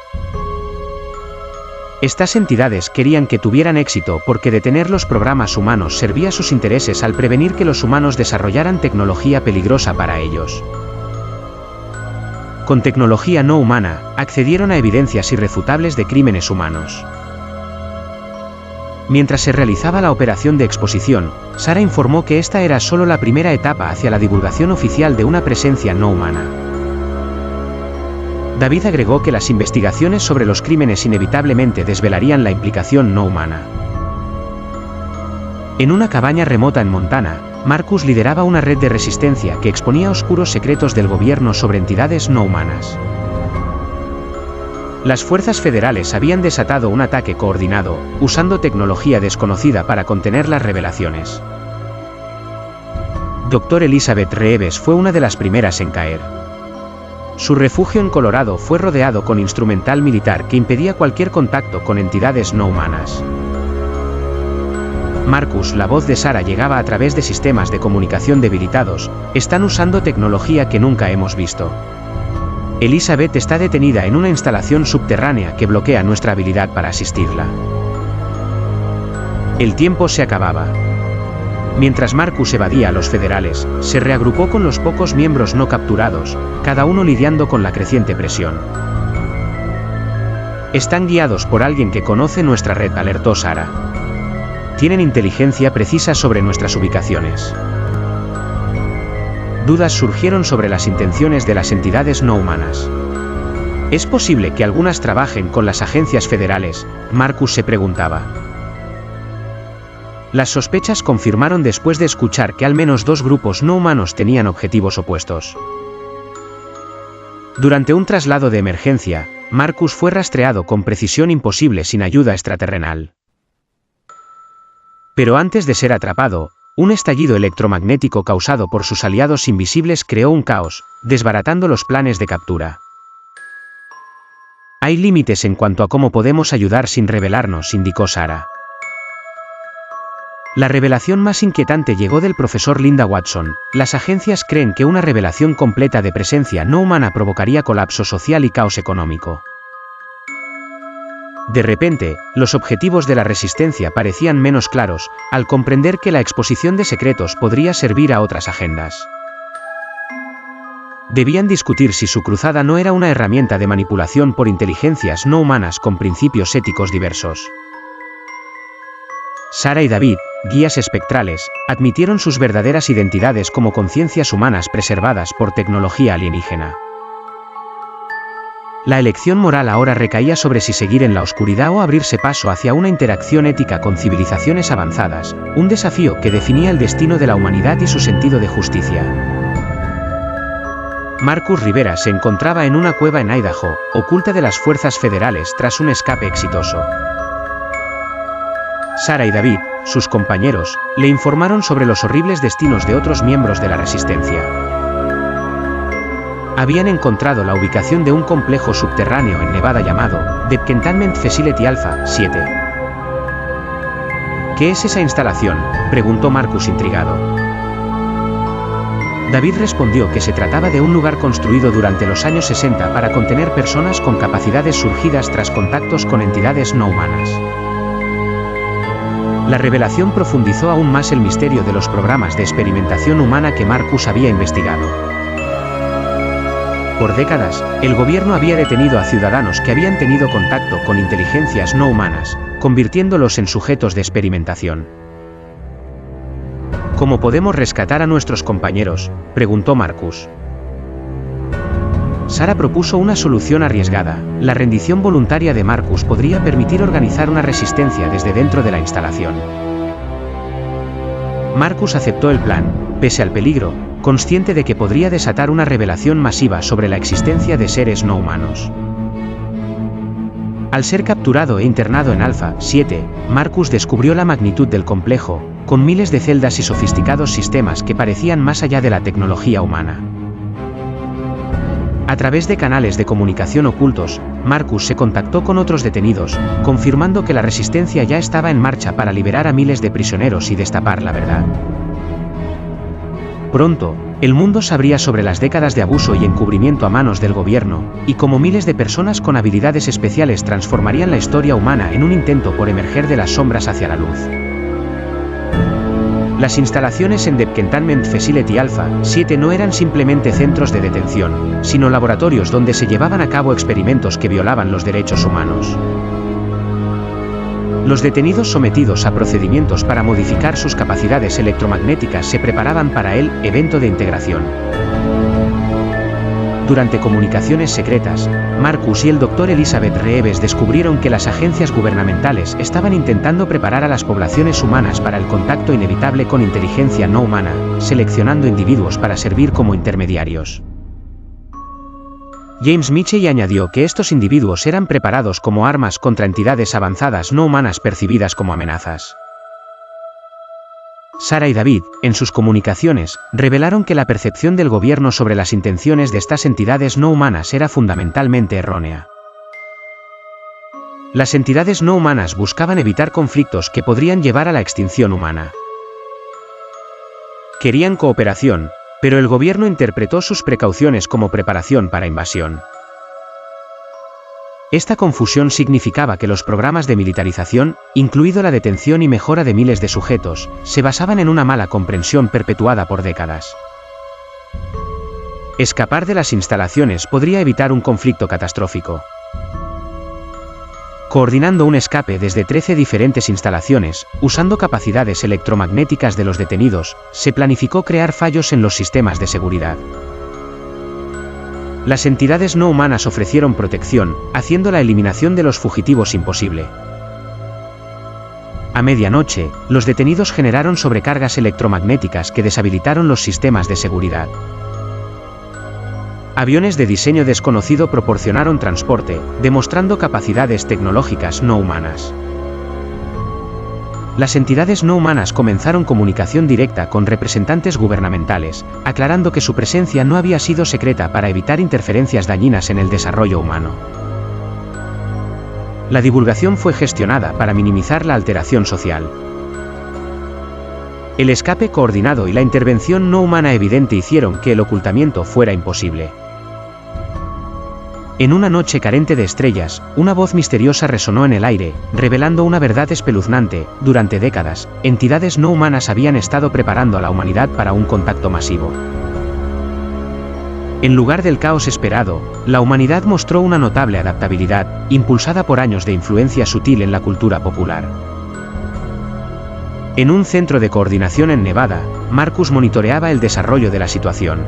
Estas entidades querían que tuvieran éxito porque detener los programas humanos servía a sus intereses al prevenir que los humanos desarrollaran tecnología peligrosa para ellos. Con tecnología no humana, accedieron a evidencias irrefutables de crímenes humanos. Mientras se realizaba la operación de exposición, Sara informó que esta era solo la primera etapa hacia la divulgación oficial de una presencia no humana. David agregó que las investigaciones sobre los crímenes inevitablemente desvelarían la implicación no humana. En una cabaña remota en Montana, Marcus lideraba una red de resistencia que exponía oscuros secretos del gobierno sobre entidades no humanas. Las fuerzas federales habían desatado un ataque coordinado, usando tecnología desconocida para contener las revelaciones. Dr. Elizabeth Reeves fue una de las primeras en caer. Su refugio en Colorado fue rodeado con instrumental militar que impedía cualquier contacto con entidades no humanas. Marcus, la voz de Sara llegaba a través de sistemas de comunicación debilitados. Están usando tecnología que nunca hemos visto. Elizabeth está detenida en una instalación subterránea que bloquea nuestra habilidad para asistirla. El tiempo se acababa. Mientras Marcus evadía a los federales, se reagrupó con los pocos miembros no capturados, cada uno lidiando con la creciente presión. Están guiados por alguien que conoce nuestra red, alertó Sara. Tienen inteligencia precisa sobre nuestras ubicaciones. Dudas surgieron sobre las intenciones de las entidades no humanas. ¿Es posible que algunas trabajen con las agencias federales?, Marcus se preguntaba. Las sospechas confirmaron después de escuchar que al menos 2 grupos no humanos tenían objetivos opuestos. Durante un traslado de emergencia, Marcus fue rastreado con precisión imposible sin ayuda extraterrenal. Pero antes de ser atrapado, un estallido electromagnético causado por sus aliados invisibles creó un caos, desbaratando los planes de captura. Hay límites en cuanto a cómo podemos ayudar sin revelarnos, indicó Sara. La revelación más inquietante llegó del profesor Linda Watson. Las agencias creen que una revelación completa de presencia no humana provocaría colapso social y caos económico. De repente, los objetivos de la resistencia parecían menos claros, al comprender que la exposición de secretos podría servir a otras agendas. Debían discutir si su cruzada no era una herramienta de manipulación por inteligencias no humanas con principios éticos diversos. Sara y David, guías espectrales, admitieron sus verdaderas identidades como conciencias humanas preservadas por tecnología alienígena. La elección moral ahora recaía sobre si seguir en la oscuridad o abrirse paso hacia una interacción ética con civilizaciones avanzadas, un desafío que definía el destino de la humanidad y su sentido de justicia. Marcus Rivera se encontraba en una cueva en Idaho, oculta de las fuerzas federales tras un escape exitoso. Sara y David, sus compañeros, le informaron sobre los horribles destinos de otros miembros de la resistencia. Habían encontrado la ubicación de un complejo subterráneo en Nevada llamado The Containment Facility Alpha 7. ¿Qué es esa instalación?, preguntó Marcus intrigado. David respondió que se trataba de un lugar construido durante los años 60 para contener personas con capacidades surgidas tras contactos con entidades no humanas. La revelación profundizó aún más el misterio de los programas de experimentación humana que Marcus había investigado. Por décadas, el gobierno había detenido a ciudadanos que habían tenido contacto con inteligencias no humanas, convirtiéndolos en sujetos de experimentación. ¿Cómo podemos rescatar a nuestros compañeros?, preguntó Marcus. Sara propuso una solución arriesgada. La rendición voluntaria de Marcus podría permitir organizar una resistencia desde dentro de la instalación. Marcus aceptó el plan, pese al peligro, consciente de que podría desatar una revelación masiva sobre la existencia de seres no humanos. Al ser capturado e internado en Alpha 7, Marcus descubrió la magnitud del complejo, con miles de celdas y sofisticados sistemas que parecían más allá de la tecnología humana. A través de canales de comunicación ocultos, Marcus se contactó con otros detenidos, confirmando que la resistencia ya estaba en marcha para liberar a miles de prisioneros y destapar la verdad. Pronto, el mundo sabría sobre las décadas de abuso y encubrimiento a manos del gobierno, y cómo miles de personas con habilidades especiales transformarían la historia humana en un intento por emerger de las sombras hacia la luz. Las instalaciones en The Containment Facility Alpha 7 no eran simplemente centros de detención, sino laboratorios donde se llevaban a cabo experimentos que violaban los derechos humanos. Los detenidos sometidos a procedimientos para modificar sus capacidades electromagnéticas se preparaban para el evento de integración. Durante comunicaciones secretas, Marcus y el Dr. Elizabeth Reeves descubrieron que las agencias gubernamentales estaban intentando preparar a las poblaciones humanas para el contacto inevitable con inteligencia no humana, seleccionando individuos para servir como intermediarios. James Michey añadió que estos individuos eran preparados como armas contra entidades avanzadas no humanas percibidas como amenazas. Sara y David, en sus comunicaciones, revelaron que la percepción del gobierno sobre las intenciones de estas entidades no humanas era fundamentalmente errónea. Las entidades no humanas buscaban evitar conflictos que podrían llevar a la extinción humana. Querían cooperación, pero el gobierno interpretó sus precauciones como preparación para invasión. Esta confusión significaba que los programas de militarización, incluido la detención y mejora de miles de sujetos, se basaban en una mala comprensión perpetuada por décadas. Escapar de las instalaciones podría evitar un conflicto catastrófico. Coordinando un escape desde 13 diferentes instalaciones, usando capacidades electromagnéticas de los detenidos, se planificó crear fallos en los sistemas de seguridad. Las entidades no humanas ofrecieron protección, haciendo la eliminación de los fugitivos imposible. A medianoche, los detenidos generaron sobrecargas electromagnéticas que deshabilitaron los sistemas de seguridad. Aviones de diseño desconocido proporcionaron transporte, demostrando capacidades tecnológicas no humanas. Las entidades no humanas comenzaron comunicación directa con representantes gubernamentales, aclarando que su presencia no había sido secreta para evitar interferencias dañinas en el desarrollo humano. La divulgación fue gestionada para minimizar la alteración social. El escape coordinado y la intervención no humana evidente hicieron que el ocultamiento fuera imposible. En una noche carente de estrellas, una voz misteriosa resonó en el aire, revelando una verdad espeluznante. Durante décadas, entidades no humanas habían estado preparando a la humanidad para un contacto masivo. En lugar del caos esperado, la humanidad mostró una notable adaptabilidad, impulsada por años de influencia sutil en la cultura popular. En un centro de coordinación en Nevada, Marcus monitoreaba el desarrollo de la situación.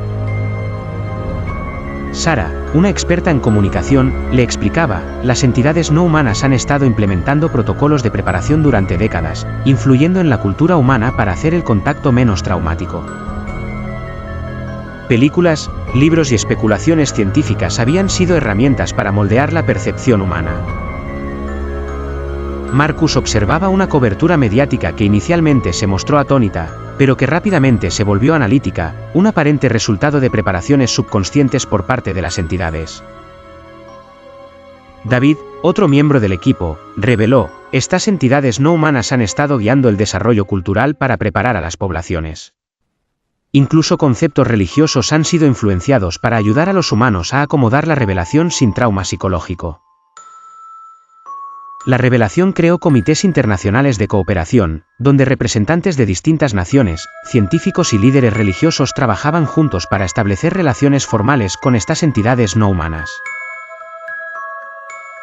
Sarah, una experta en comunicación, le explicaba: las entidades no humanas han estado implementando protocolos de preparación durante décadas, influyendo en la cultura humana para hacer el contacto menos traumático. Películas, libros y especulaciones científicas habían sido herramientas para moldear la percepción humana. Marcus observaba una cobertura mediática que inicialmente se mostró atónita, pero que rápidamente se volvió analítica, un aparente resultado de preparaciones subconscientes por parte de las entidades. David, otro miembro del equipo, reveló: estas entidades no humanas han estado guiando el desarrollo cultural para preparar a las poblaciones. Incluso conceptos religiosos han sido influenciados para ayudar a los humanos a acomodar la revelación sin trauma psicológico. La revelación creó comités internacionales de cooperación, donde representantes de distintas naciones, científicos y líderes religiosos trabajaban juntos para establecer relaciones formales con estas entidades no humanas.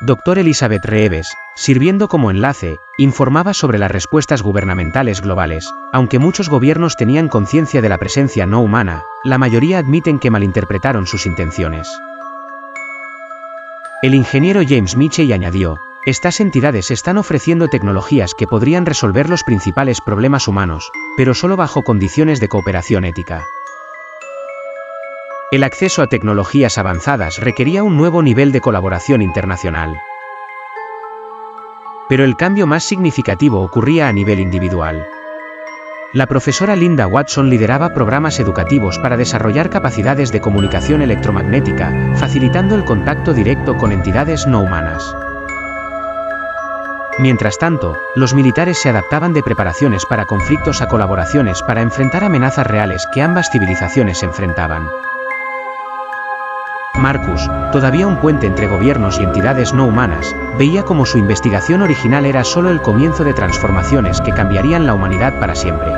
Dr. Elizabeth Reeves, sirviendo como enlace, informaba sobre las respuestas gubernamentales globales. Aunque muchos gobiernos tenían conciencia de la presencia no humana, la mayoría admiten que malinterpretaron sus intenciones. El ingeniero James Michel añadió: estas entidades están ofreciendo tecnologías que podrían resolver los principales problemas humanos, pero solo bajo condiciones de cooperación ética. El acceso a tecnologías avanzadas requería un nuevo nivel de colaboración internacional. Pero el cambio más significativo ocurría a nivel individual. La profesora Linda Watson lideraba programas educativos para desarrollar capacidades de comunicación electromagnética, facilitando el contacto directo con entidades no humanas. Mientras tanto, los militares se adaptaban de preparaciones para conflictos a colaboraciones para enfrentar amenazas reales que ambas civilizaciones enfrentaban. Marcus, todavía un puente entre gobiernos y entidades no humanas, veía como su investigación original era solo el comienzo de transformaciones que cambiarían la humanidad para siempre.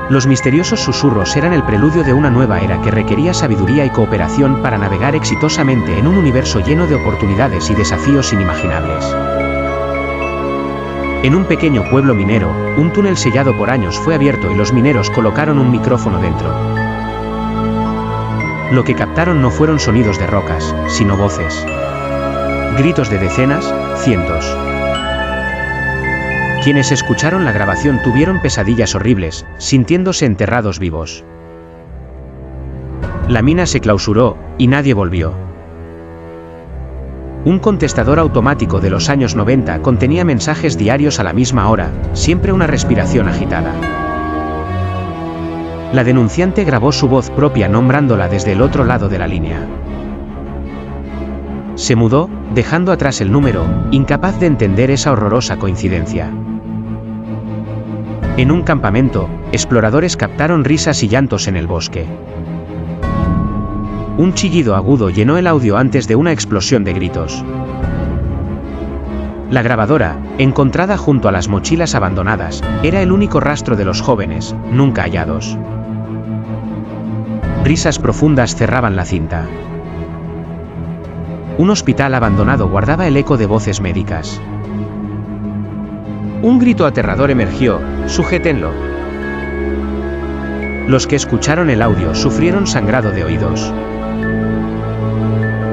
Los misteriosos susurros eran el preludio de una nueva era que requería sabiduría y cooperación para navegar exitosamente en un universo lleno de oportunidades y desafíos inimaginables. En un pequeño pueblo minero, un túnel sellado por años fue abierto y los mineros colocaron un micrófono dentro. Lo que captaron no fueron sonidos de rocas, sino voces. Gritos de decenas, cientos. Quienes escucharon la grabación tuvieron pesadillas horribles, sintiéndose enterrados vivos. La mina se clausuró, y nadie volvió. Un contestador automático de los años 90 contenía mensajes diarios a la misma hora, siempre una respiración agitada. La denunciante grabó su voz propia nombrándola desde el otro lado de la línea. Se mudó, dejando atrás el número, incapaz de entender esa horrorosa coincidencia. En un campamento, exploradores captaron risas y llantos en el bosque. Un chillido agudo llenó el audio antes de una explosión de gritos. La grabadora, encontrada junto a las mochilas abandonadas, era el único rastro de los jóvenes, nunca hallados. Risas profundas cerraban la cinta. Un hospital abandonado guardaba el eco de voces médicas. Un grito aterrador emergió: «¡Sujétenlo!». Los que escucharon el audio sufrieron sangrado de oídos.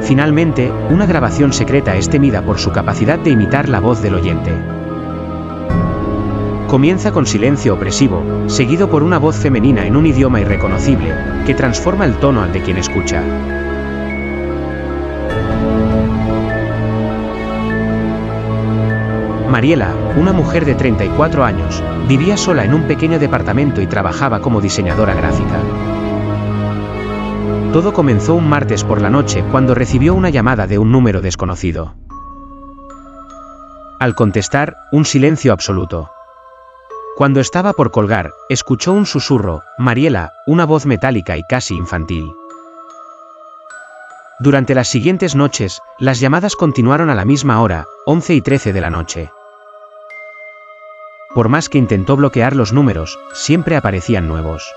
Finalmente, una grabación secreta es temida por su capacidad de imitar la voz del oyente. Comienza con silencio opresivo, seguido por una voz femenina en un idioma irreconocible, que transforma el tono al de quien escucha. Mariela, una mujer de 34 años, vivía sola en un pequeño departamento y trabajaba como diseñadora gráfica. Todo comenzó un martes por la noche cuando recibió una llamada de un número desconocido. Al contestar, un silencio absoluto. Cuando estaba por colgar, escuchó un susurro: «Mariela», una voz metálica y casi infantil. Durante las siguientes noches, las llamadas continuaron a la misma hora, 11:13 de la noche. Por más que intentó bloquear los números, siempre aparecían nuevos.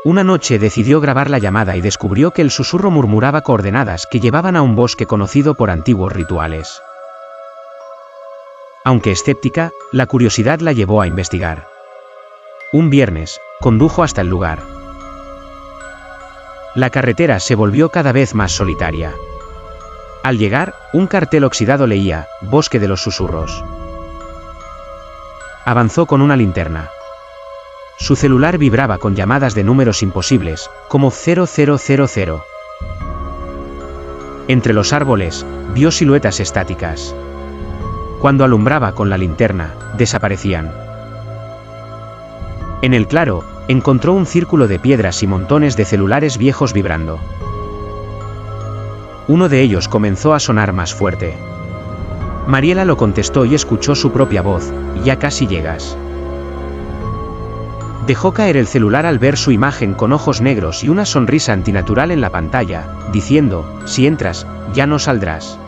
Una noche decidió grabar la llamada y descubrió que el susurro murmuraba coordenadas que llevaban a un bosque conocido por antiguos rituales. Aunque escéptica, la curiosidad la llevó a investigar. Un viernes, condujo hasta el lugar. La carretera se volvió cada vez más solitaria. Al llegar, un cartel oxidado leía: «Bosque de los susurros». Avanzó con una linterna. Su celular vibraba con llamadas de números imposibles, como 0000. Entre los árboles, vio siluetas estáticas. Cuando alumbraba con la linterna, desaparecían. En el claro, encontró un círculo de piedras y montones de celulares viejos vibrando. Uno de ellos comenzó a sonar más fuerte. Mariela lo contestó y escuchó su propia voz: «Ya casi llegas». Dejó caer el celular al ver su imagen con ojos negros y una sonrisa antinatural en la pantalla, diciendo: «Si entras, ya no saldrás».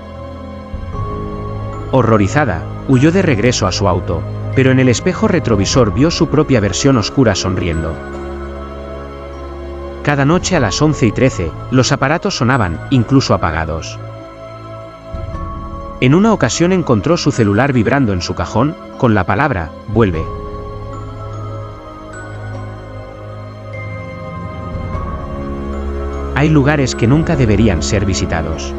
Horrorizada, huyó de regreso a su auto, pero en el espejo retrovisor vio su propia versión oscura sonriendo. Cada noche a las 11:13, los aparatos sonaban, incluso apagados. En una ocasión encontró su celular vibrando en su cajón, con la palabra: «Vuelve». Hay lugares que nunca deberían ser visitados.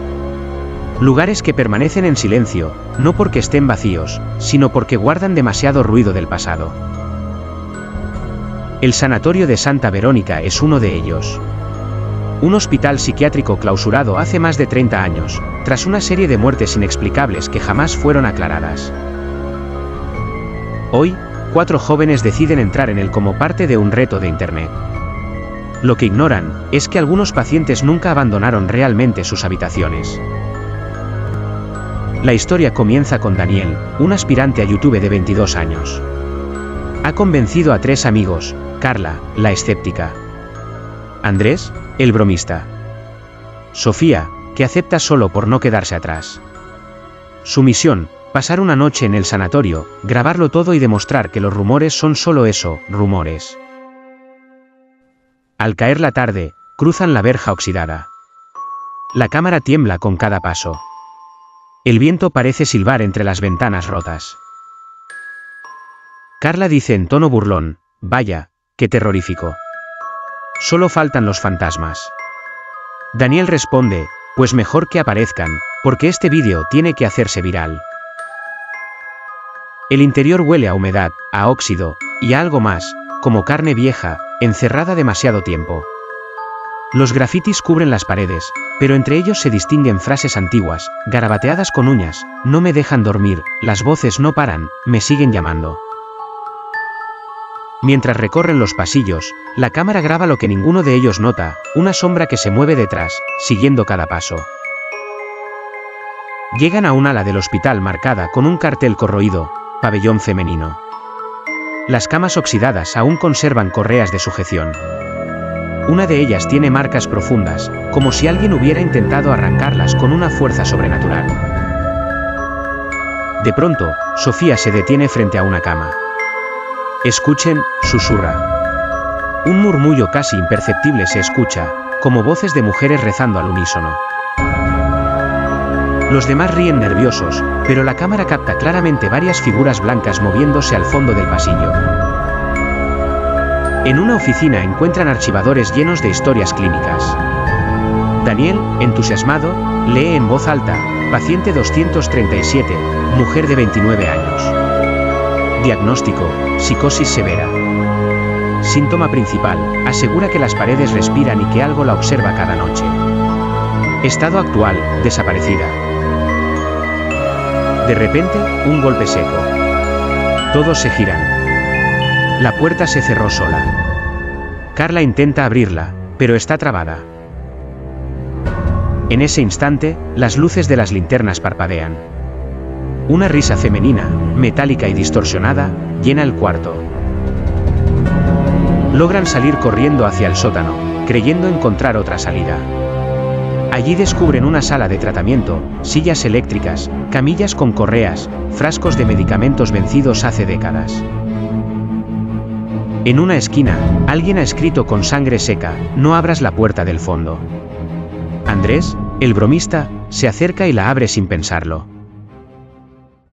Lugares que permanecen en silencio, no porque estén vacíos, sino porque guardan demasiado ruido del pasado. El sanatorio de Santa Verónica es uno de ellos. Un hospital psiquiátrico clausurado hace más de 30 años, tras una serie de muertes inexplicables que jamás fueron aclaradas. Hoy, 4 jóvenes deciden entrar en él como parte de un reto de Internet. Lo que ignoran, es que algunos pacientes nunca abandonaron realmente sus habitaciones. La historia comienza con Daniel, un aspirante a YouTube de 22 años. Ha convencido a 3 amigos: Carla, la escéptica; Andrés, el bromista; Sofía, que acepta solo por no quedarse atrás. Su misión: pasar una noche en el sanatorio, grabarlo todo y demostrar que los rumores son solo eso, rumores. Al caer la tarde, cruzan la verja oxidada. La cámara tiembla con cada paso. El viento parece silbar entre las ventanas rotas. Carla dice en tono burlón: «Vaya, qué terrorífico. Solo faltan los fantasmas». Daniel responde: «Pues mejor que aparezcan, porque este vídeo tiene que hacerse viral». El interior huele a humedad, a óxido, y a algo más, como carne vieja, encerrada demasiado tiempo. Los grafitis cubren las paredes, pero entre ellos se distinguen frases antiguas, garabateadas con uñas: «No me dejan dormir, las voces no paran, me siguen llamando». Mientras recorren los pasillos, la cámara graba lo que ninguno de ellos nota: una sombra que se mueve detrás, siguiendo cada paso. Llegan a un ala del hospital marcada con un cartel corroído, pabellón femenino. Las camas oxidadas aún conservan correas de sujeción. Una de ellas tiene marcas profundas, como si alguien hubiera intentado arrancarlas con una fuerza sobrenatural. De pronto, Sofía se detiene frente a una cama. Escuchen, susurra. Un murmullo casi imperceptible se escucha, como voces de mujeres rezando al unísono. Los demás ríen nerviosos, pero la cámara capta claramente varias figuras blancas moviéndose al fondo del pasillo. En una oficina encuentran archivadores llenos de historias clínicas. Daniel, entusiasmado, lee en voz alta, paciente 237, mujer de 29 años. Diagnóstico, psicosis severa. Síntoma principal, asegura que las paredes respiran y que algo la observa cada noche. Estado actual, desaparecida. De repente, un golpe seco. Todos se giran. La puerta se cerró sola. Carla intenta abrirla, pero está trabada. En ese instante, las luces de las linternas parpadean. Una risa femenina, metálica y distorsionada, llena el cuarto. Logran salir corriendo hacia el sótano, creyendo encontrar otra salida. Allí descubren una sala de tratamiento, sillas eléctricas, camillas con correas, frascos de medicamentos vencidos hace décadas. En una esquina, alguien ha escrito con sangre seca, no abras la puerta del fondo. Andrés, el bromista, se acerca y la abre sin pensarlo.